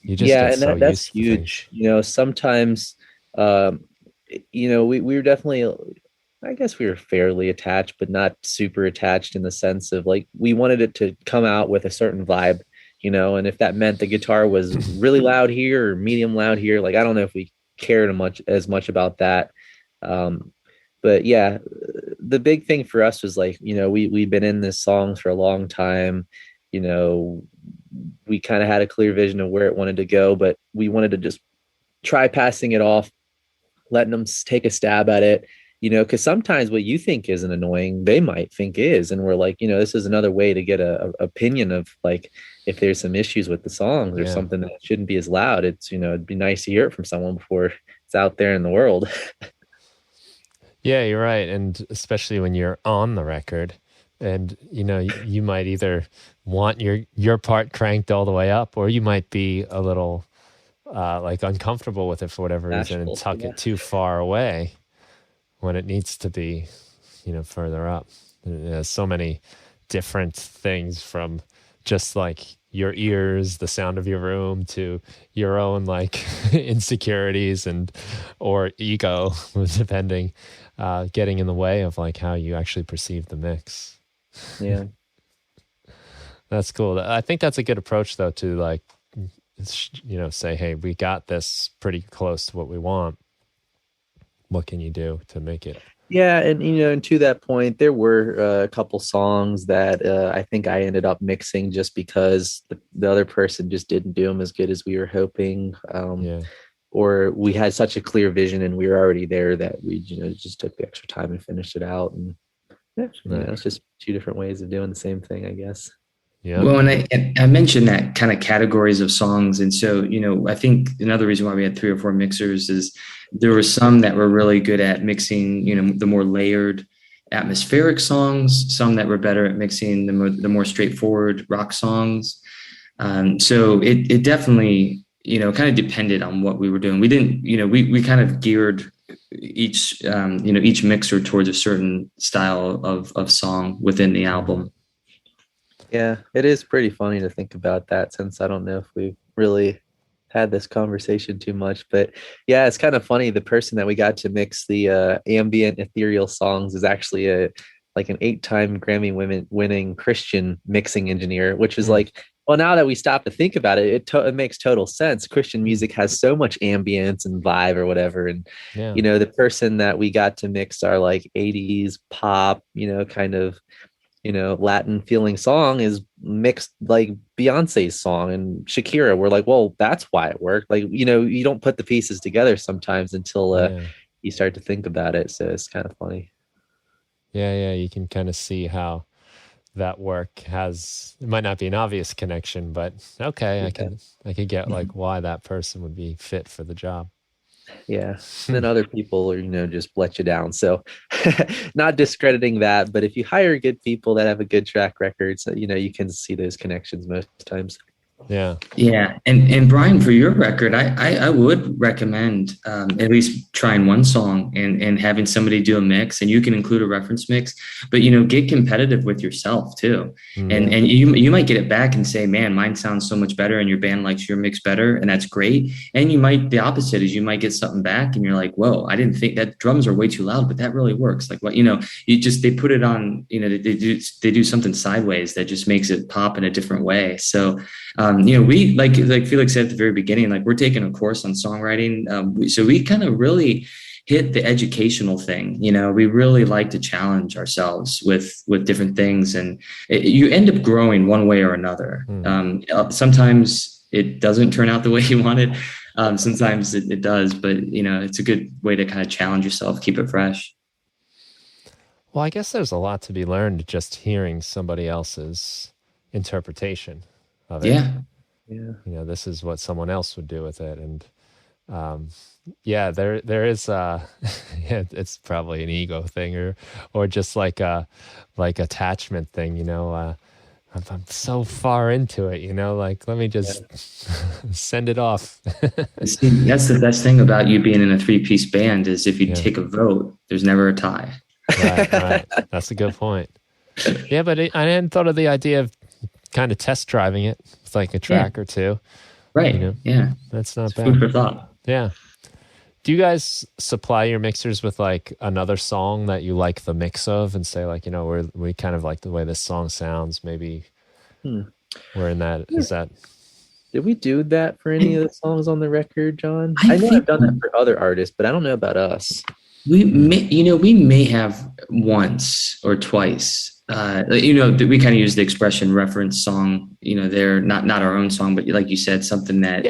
you just get so that's used to huge. Sometimes we were definitely, I guess we were fairly attached, but not super attached, in the sense of like, we wanted it to come out with a certain vibe, and if that meant the guitar was really loud here or medium loud here, like, I don't know if we cared as much about that. But yeah, the big thing for us was like, we've been in this song for a long time. We kind of had a clear vision of where it wanted to go, but we wanted to just try passing it off, letting them take a stab at it. Because sometimes what you think isn't annoying, they might think is. And we're like, this is another way to get a opinion of like, if there's some issues with the songs or something that shouldn't be as loud, it's, it'd be nice to hear it from someone before it's out there in the world. Yeah, you're right. And especially when you're on the record, and, you might either want your part cranked all the way up, or you might be a little like uncomfortable with it for whatever reason and tuck it too far away when it needs to be, further up. There's so many different things, from just like your ears, the sound of your room, to your own like insecurities or ego, depending, getting in the way of like how you actually perceive the mix. Yeah. That's cool. I think that's a good approach though, to like, say, hey, we got this pretty close to what we want. What can you do to make it? Yeah. And to that point, there were a couple songs that I think I ended up mixing just because the other person just didn't do them as good as we were hoping. Or we had such a clear vision and we were already there that we, just took the extra time and finished it out. And it's just two different ways of doing the same thing, I guess. Yeah. Well, and I mentioned that kind of categories of songs. And so, I think another reason why we had 3 or 4 mixers is there were some that were really good at mixing, the more layered atmospheric songs, some that were better at mixing the more straightforward rock songs. So it definitely, kind of depended on what we were doing. We didn't, we kind of geared each mixer towards a certain style of song within the album. Yeah, it is pretty funny to think about that, since I don't know if we've really had this conversation too much, but yeah, it's kind of funny. The person that we got to mix the ambient ethereal songs is actually an 8-time Grammy winning Christian mixing engineer, which is like, well, now that we stop to think about it, it makes total sense. Christian music has so much ambience and vibe or whatever. And, the person that we got to mix our like 80s pop, kind of Latin feeling song is mixed like Beyonce's song and Shakira. We're like, well, that's why it worked. Like, you don't put the pieces together sometimes until Yeah. you start to think about it. So it's kind of funny. Yeah. You can kind of see how that work it might not be an obvious connection, but okay, Yeah. I could get like why that person would be fit for the job. Yeah. And then other people are, just let you down. So not discrediting that, but if you hire good people that have a good track record, so, you can see those connections most times. Yeah. Yeah, and Brian, for your record, I would recommend at least trying one song and having somebody do a mix, and you can include a reference mix, but get competitive with yourself too, and you might get it back and say, man, mine sounds so much better, and your band likes your mix better, and that's great. And the opposite is you might get something back, and you're like, whoa, I didn't think that drums are way too loud, but that really works. Like what they put it on, they do something sideways that just makes it pop in a different way. So. We like Felix said at the very beginning, like we're taking a course on songwriting. So we kind of really hit the educational thing. We really like to challenge ourselves with different things, and you end up growing one way or another. Sometimes it doesn't turn out the way you wanted. Sometimes it does, but it's a good way to kind of challenge yourself, keep it fresh. Well, I guess there's a lot to be learned just hearing somebody else's interpretation of it. Yeah. This is what someone else would do with it. And there is it's probably an ego thing or just like attachment thing, I'm so far into it, like let me just send it off. See, that's the best thing about you being in a 3-piece band is if you take a vote, there's never a tie. Right. That's a good point. Yeah, but I hadn't thought of the idea of kind of test driving it with like a track or two. Right. Yeah. That's not it's bad. Food for thought. Yeah. Do you guys supply your mixers with like another song that you like the mix of and say like, we kind of like the way this song sounds, maybe we're in that. Is that? Did we do that for any of the songs on the record, John? I know I've done that for other artists, but I don't know about us. We may have once or twice. We kind of use the expression reference song. They're not our own song, but like you said, something that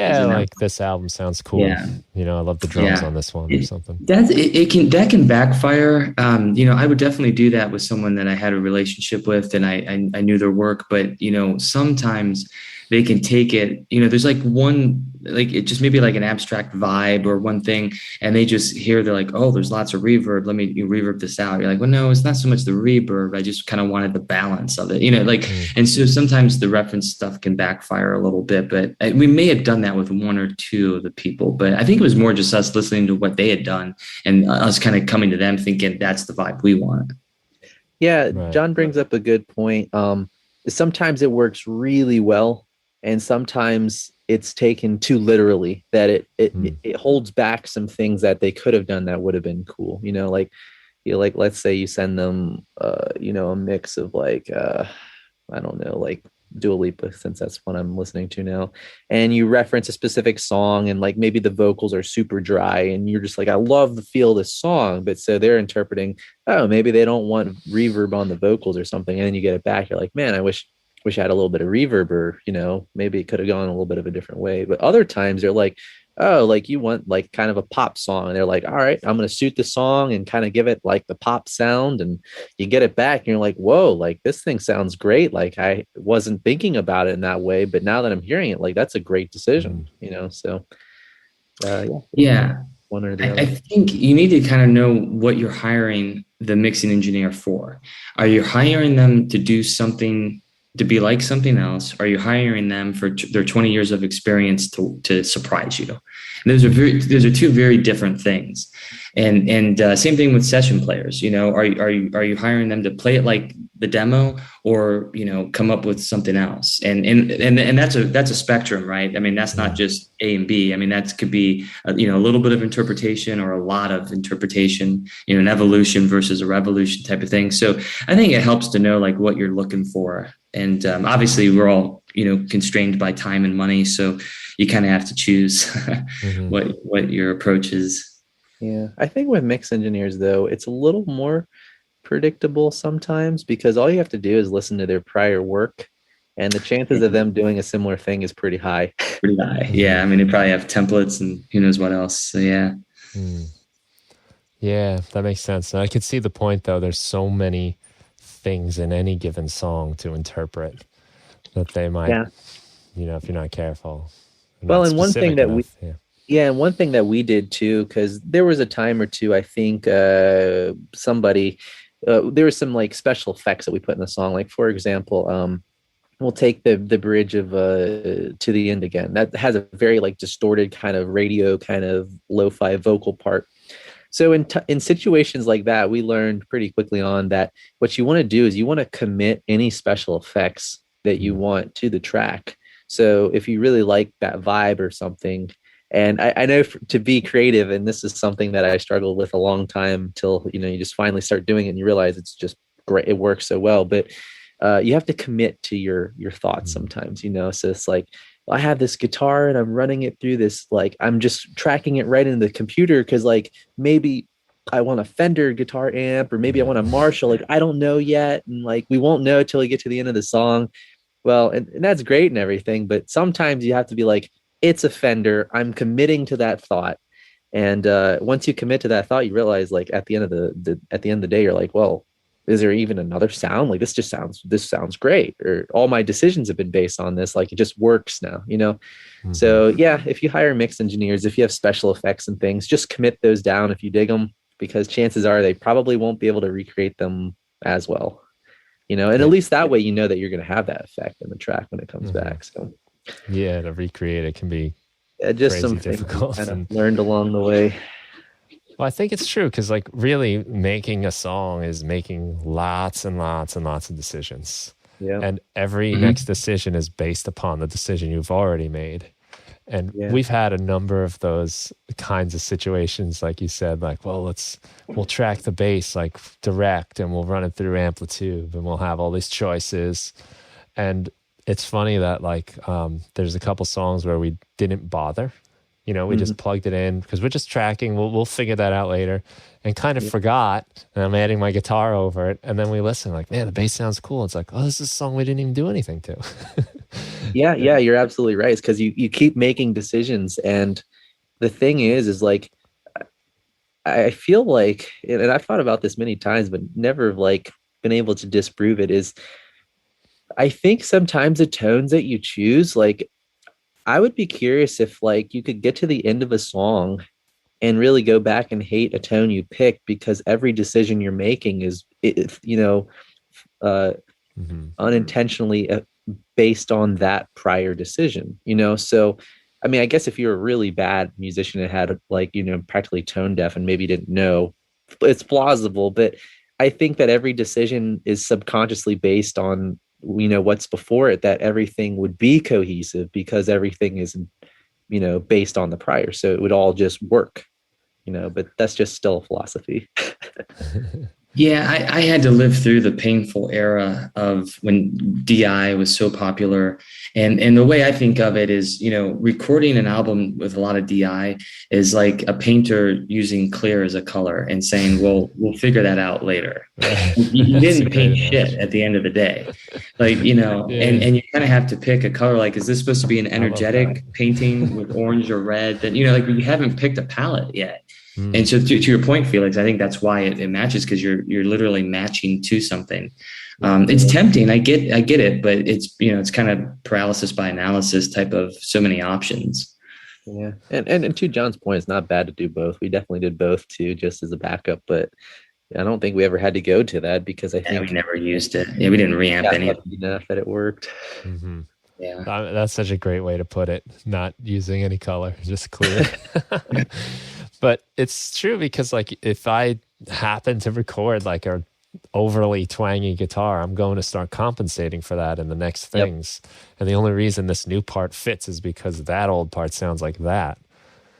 this album sounds cool. Yeah. I love the drums on this one or something. That can backfire. I would definitely do that with someone that I had a relationship with and I knew their work, but sometimes they can take it, there's like one, like it just maybe like an abstract vibe or one thing. And they just hear, they're like, oh, there's lots of reverb. Let me reverb this out. You're like, well, no, it's not so much the reverb. I just kind of wanted the balance of it, and so sometimes the reference stuff can backfire a little bit, but we may have done that with one or two of the people, but I think it was more just us listening to what they had done and us kind of coming to them thinking that's the vibe we want. Yeah. Right. John brings up a good point. Sometimes it works really well. And sometimes it's taken too literally that it holds back some things that they could have done that would have been cool. Like let's say you send them, a mix of like, I don't know, like Dua Lipa, since that's what I'm listening to now. And you reference a specific song and like maybe the vocals are super dry and you're just like, I love the feel of this song. But so they're interpreting, oh, maybe they don't want reverb on the vocals or something. And then you get it back. You're like, man, I wish I had a little bit of reverb or, maybe it could have gone a little bit of a different way. But other times they're like, oh, like you want like kind of a pop song. And they're like, all right, I'm going to suit the song and kind of give it like the pop sound. And you get it back and you're like, whoa, like this thing sounds great. Like I wasn't thinking about it in that way, but now that I'm hearing it, like that's a great decision, so. Yeah. One or the other. I think you need to kind of know what you're hiring the mixing engineer for. Are you hiring them to do something to be like something else? Are you hiring them for their 20 years of experience to surprise you? And those are two very different things. And same thing with session players. Are you hiring them to play it like the demo, or come up with something else? And that's a spectrum, right? I mean, that's not just A and B. I mean, that could be a little bit of interpretation or a lot of interpretation. An evolution versus a revolution type of thing. So I think it helps to know like what you're looking for. And obviously, we're all constrained by time and money, so you kind of have to choose what your approach is. Yeah, I think with mix engineers though, it's a little more predictable sometimes, because all you have to do is listen to their prior work, and the chances of them doing a similar thing is pretty high. Pretty high. Yeah. I mean, they probably have templates and who knows what else. So yeah. Yeah, that makes sense. And I could see the point, though. There's so many things in any given song to interpret that they might, if you're not careful. Well, and one thing that and one thing that we did too, because there was a time or two, I think there was some like special effects that we put in the song. Like, for example, we'll take the bridge of To the End Again. That has a very like distorted kind of radio kind of lo-fi vocal part. So in situations like that, we learned pretty quickly on that what you want to do is you want to commit any special effects that you want to the track. So if you really like that vibe or something, and I know to be creative, and this is something that I struggled with a long time till, you just finally start doing it and you realize it's just great. It works so well, but you have to commit to your thoughts sometimes, So it's like, I have this guitar and I'm running it through this, like, I'm just tracking it right into the computer because like maybe I want a Fender guitar amp or maybe I want a Marshall. Like, I don't know yet. And like, we won't know till we get to the end of the song. Well, and that's great and everything, but sometimes you have to be like, it's a Fender. I'm committing to that thought. And once you commit to that thought, you realize like at the end of the day, you're like, well, is there even another sound? Like, this sounds great. Or all my decisions have been based on this. Like, it just works now, So yeah, if you hire mix engineers, if you have special effects and things, just commit those down if you dig them, because chances are they probably won't be able to recreate them as well, and at least that way, that you're going to have that effect in the track when it comes back. So yeah, to recreate it can be just some difficult kind of learned along the way. Well, I think it's true because, like, really making a song is making lots and lots and lots of decisions. Yeah. And every next decision is based upon the decision you've already made. And we've had a number of those kinds of situations, like you said, like, well, we'll track the bass like direct and we'll run it through Amplitude and we'll have all these choices. And it's funny that like there's a couple songs where we didn't bother. We just plugged it in because we're just tracking. We'll figure that out later, and kind of forgot. And I'm adding my guitar over it, and then we listen. Like, man, the bass sounds cool. It's like, oh, this is a song we didn't even do anything to. Yeah, you're absolutely right. It's because you keep making decisions, and the thing is like, I feel like, and I've thought about this many times, but never like been able to disprove it. Is I think sometimes the tones that you choose, like, I would be curious if like you could get to the end of a song and really go back and hate a tone you picked because every decision you're making is, unintentionally based on that prior decision, So, I mean, I guess if you're a really bad musician and had like, practically tone deaf and maybe didn't know, it's plausible. But I think that every decision is subconsciously based on what's before it, that everything would be cohesive because everything is based on the prior, so it would all just work, but that's just still a philosophy. Yeah, I had to live through the painful era of when DI was so popular. And the way I think of it is, recording an album with a lot of DI is like a painter using clear as a color and saying, well, we'll figure that out later. You didn't paint shit at the end of the day. Like, and you kind of have to pick a color. Like, is this supposed to be an energetic painting with orange or red? That, like you haven't picked a palette yet. And so to your point, Felix, I think that's why it matches, because you're literally matching to something. It's tempting. I get it, but it's, it's kind of paralysis by analysis type of so many options. Yeah. And to John's point, it's not bad to do both. We definitely did both too, just as a backup, but I don't think we ever had to go to that because I think we never used it. Yeah. We didn't reamp any of it. Enough that it worked. Mm-hmm. Yeah. That's such a great way to put it. Not using any color, just clear. But it's true because, like, if I happen to record like a overly twangy guitar, I'm going to start compensating for that in the next things. Yep. And the only reason this new part fits is because that old part sounds like that.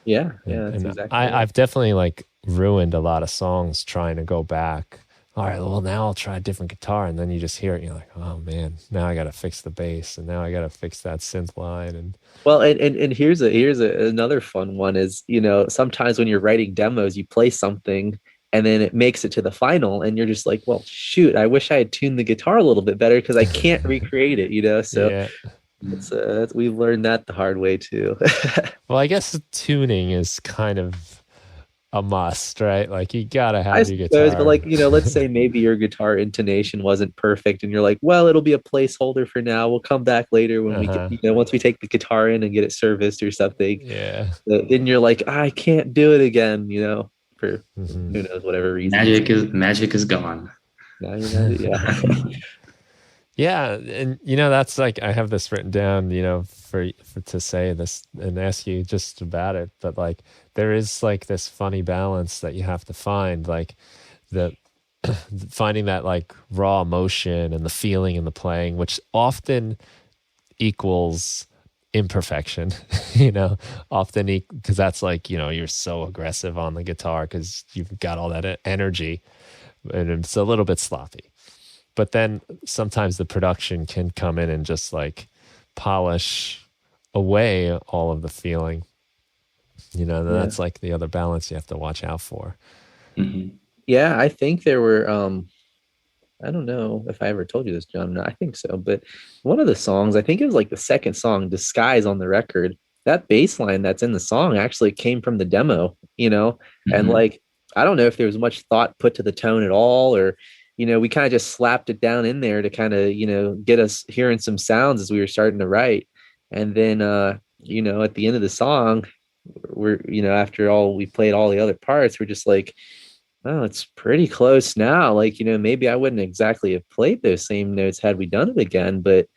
Yeah, that's exactly right. I've definitely like ruined a lot of songs trying to go back. All right, well, now I'll try a different guitar. And then you just hear it and you're like, oh man, now I got to fix the bass and now I got to fix that synth line. And well, and here's another fun one is, sometimes when you're writing demos, you play something and then it makes it to the final, and you're just like, well, shoot, I wish I had tuned the guitar a little bit better because I can't recreate it, you know. So Yeah. we've learned that the hard way too. Well, I guess tuning is kind of a must, right? Like you gotta I have your suppose, but guitar. like, you know, let's say maybe your guitar intonation wasn't perfect and you're like, well, it'll be a placeholder for now. We'll come back later when we get, Uh-huh. you know, once we take the guitar in and get it serviced or something. Yeah. Then you're like, I can't do it again, you know, for Mhm. who knows, whatever reason. Magic is gone. Now you're not, yeah. Yeah, and you know that's like I have this written down, you know, for to say this and ask you just about it, but like there is like this funny balance that you have to find, like the finding that like raw emotion and the feeling and the playing, which often equals imperfection, you know, often because that's like, you know, you're so aggressive on the guitar because you've got all that energy and it's a little bit sloppy. But then sometimes the production can come in and just like polish away all of the feeling. You know, and that's like the other balance you have to watch out for. Mm-hmm. Yeah, I think there were I don't know if I ever told you this, John. No, I think so. But one of the songs, I think it was like the second song, Disguise on the record, that bass line that's in the song actually came from the demo, you know? And like, I don't know if there was much thought put to the tone at all, or, you know, we kind of just slapped it down in there to kind of, you know, get us hearing some sounds as we were starting to write. And then, you know, at the end of the song, we're, you know, after all, we played all the other parts, we're just like, oh, it's pretty close now. Like, you know, maybe I wouldn't exactly have played those same notes had we done it again, but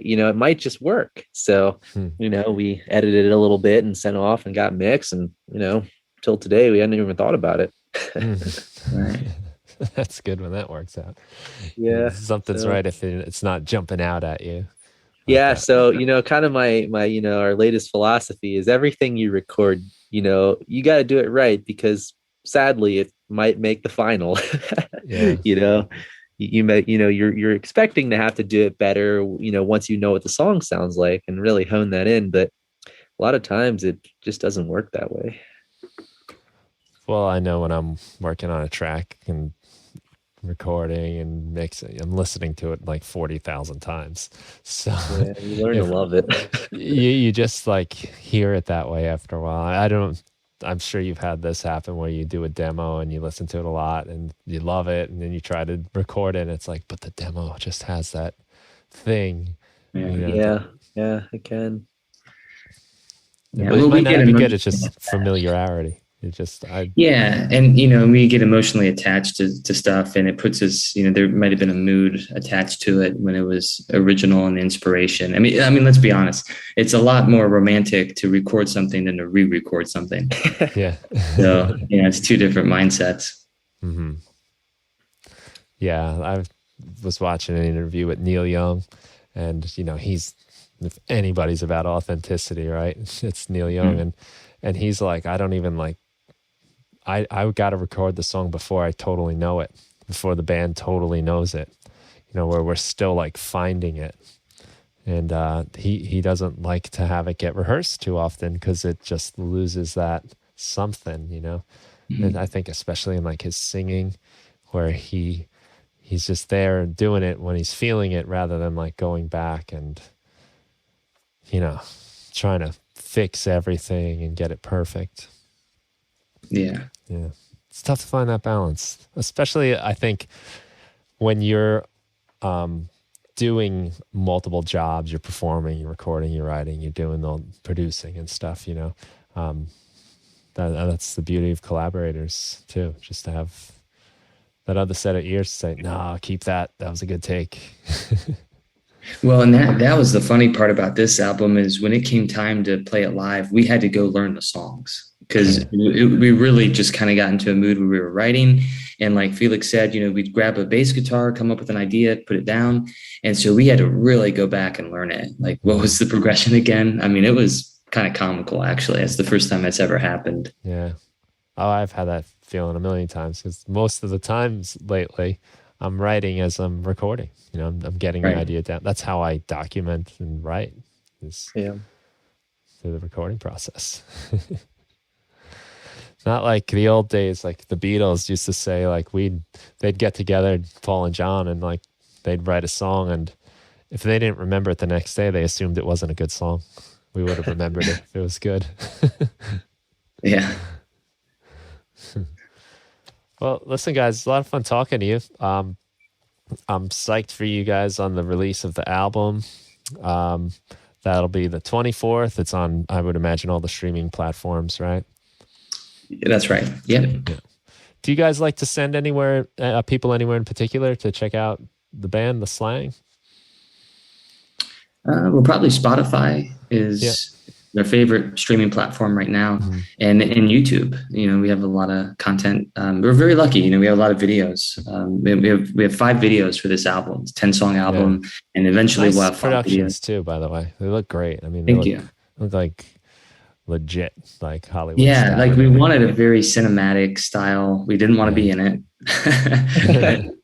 you know, it might just work. So, you know, we edited it a little bit and sent off and got mixed, and, you know, till today we hadn't even thought about it. Right. That's good when that works out. Yeah. Something's right if it's not jumping out at you. Yeah. So, you know, kind of my, you know, our latest philosophy is everything you record, you know, you got to do it right, because sadly it might make the final. Yeah. You know, you may, you know, you're expecting to have to do it better, you know, once you know what the song sounds like and really hone that in. But a lot of times it just doesn't work that way. Well, I know when I'm working on a track and recording and mixing, I'm listening to it like 40,000 times. So yeah, you learn to love it. you just like hear it that way after a while. I'm sure you've had this happen where you do a demo and you listen to it a lot and you love it, and then you try to record it and it's like, but the demo just has that thing. Yeah. You know, Yeah, it can. Yeah, well, it might not be good. It's just familiarity. Yeah, and you know, we get emotionally attached to stuff, and it puts us, you know, there might have been a mood attached to it when it was original and inspiration. I mean, let's be honest, it's a lot more romantic to record something than to re-record something. Yeah. So, you know, it's two different mindsets. Mm-hmm. Yeah, I was watching an interview with Neil Young, and you know, if anybody's about authenticity, right? It's Neil Young, and he's like, I don't even like. I got to record the song before I totally know it, before the band totally knows it, you know, where we're still like finding it. And he doesn't like to have it get rehearsed too often because it just loses that something, you know. And I think especially in like his singing, where he's just there doing it when he's feeling it rather than like going back and, you know, trying to fix everything and get it perfect. Yeah. It's tough to find that balance, especially I think when you're doing multiple jobs, you're performing, you're recording, you're writing, you're doing the producing and stuff, you know. That's the beauty of collaborators too, just to have that other set of ears to say, no, keep that. That was a good take. Well, and that was the funny part about this album is when it came time to play it live, we had to go learn the songs because we really just kind of got into a mood where we were writing. And like Felix said, you know, we'd grab a bass guitar, come up with an idea, put it down. And so we had to really go back and learn it. Like, what was the progression again? I mean, it was kind of comical, actually. It's the first time that's ever happened. Yeah. Oh, I've had that feeling a million times because most of the times lately, I'm writing as I'm recording. You know, I'm getting the idea down. That's how I document and write, is through the recording process. Not like the old days, like the Beatles used to say, like they'd get together, Paul and John, and like they'd write a song, and if they didn't remember it the next day, they assumed it wasn't a good song. We would have remembered it if it was good. Yeah. Well, listen, guys, it's a lot of fun talking to you. I'm psyched for you guys on the release of the album. That'll be the 24th. It's on, I would imagine, all the streaming platforms, right? That's right. Yep. Yeah. Do you guys like to send people anywhere in particular to check out the band, the Slang? Well, probably Spotify is their favorite streaming platform right now, and YouTube. We have a lot of content. We're very lucky. We have a lot of videos. We have 5 videos for this album. It's a 10-song album, and eventually nice we'll have 5 productions videos too. By the way, they look great. I mean, Thank you. Look like legit, like Hollywood. Yeah, style. like we wanted a very cinematic style. We didn't want to be in it.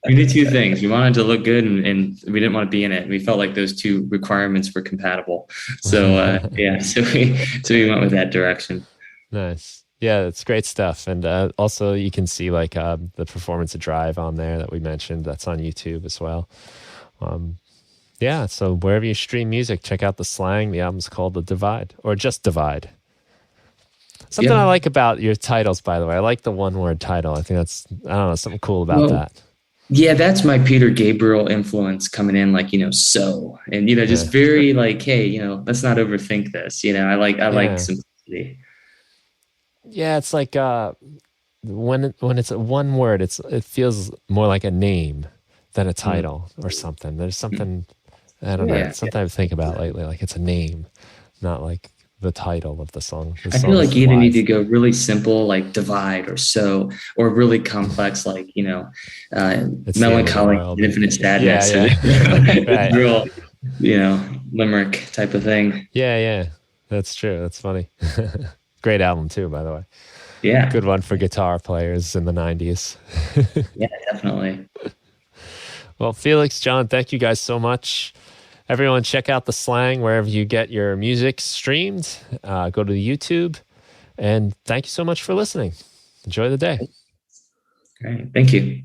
We did 2 things. We wanted to look good, and we didn't want to be in it. We felt like those 2 requirements were compatible. So so we went with that direction. Nice. Yeah, it's great stuff. And also you can see like the performance of Drive on there that we mentioned. That's on YouTube as well. So wherever you stream music, check out the Slang. The album's called The Divide, or just Divide. Something I like about your titles, by the way. I like the one-word title. I think that's, I don't know, something cool about that. Yeah, that's my Peter Gabriel influence coming in, like, so, and, just very like, hey, let's not overthink this. I like simplicity. Yeah, it's like when it's a one word, it feels more like a name than a title or something. There's something, I don't know, something I think about lately, like it's a name, not like the title of the song. I feel like you either need to go really simple, like Divide, or So, or really complex, like, Melancholy, Infinite Sadness, right. Real, limerick type of thing. Yeah, that's true. That's funny. Great album too, by the way. Yeah. Good one for guitar players in the 90s. Yeah, definitely. Well, Felix, John, thank you guys so much. Everyone, check out the Slang wherever you get your music streamed. Go to the YouTube. And thank you so much for listening. Enjoy the day. Great. Thank you.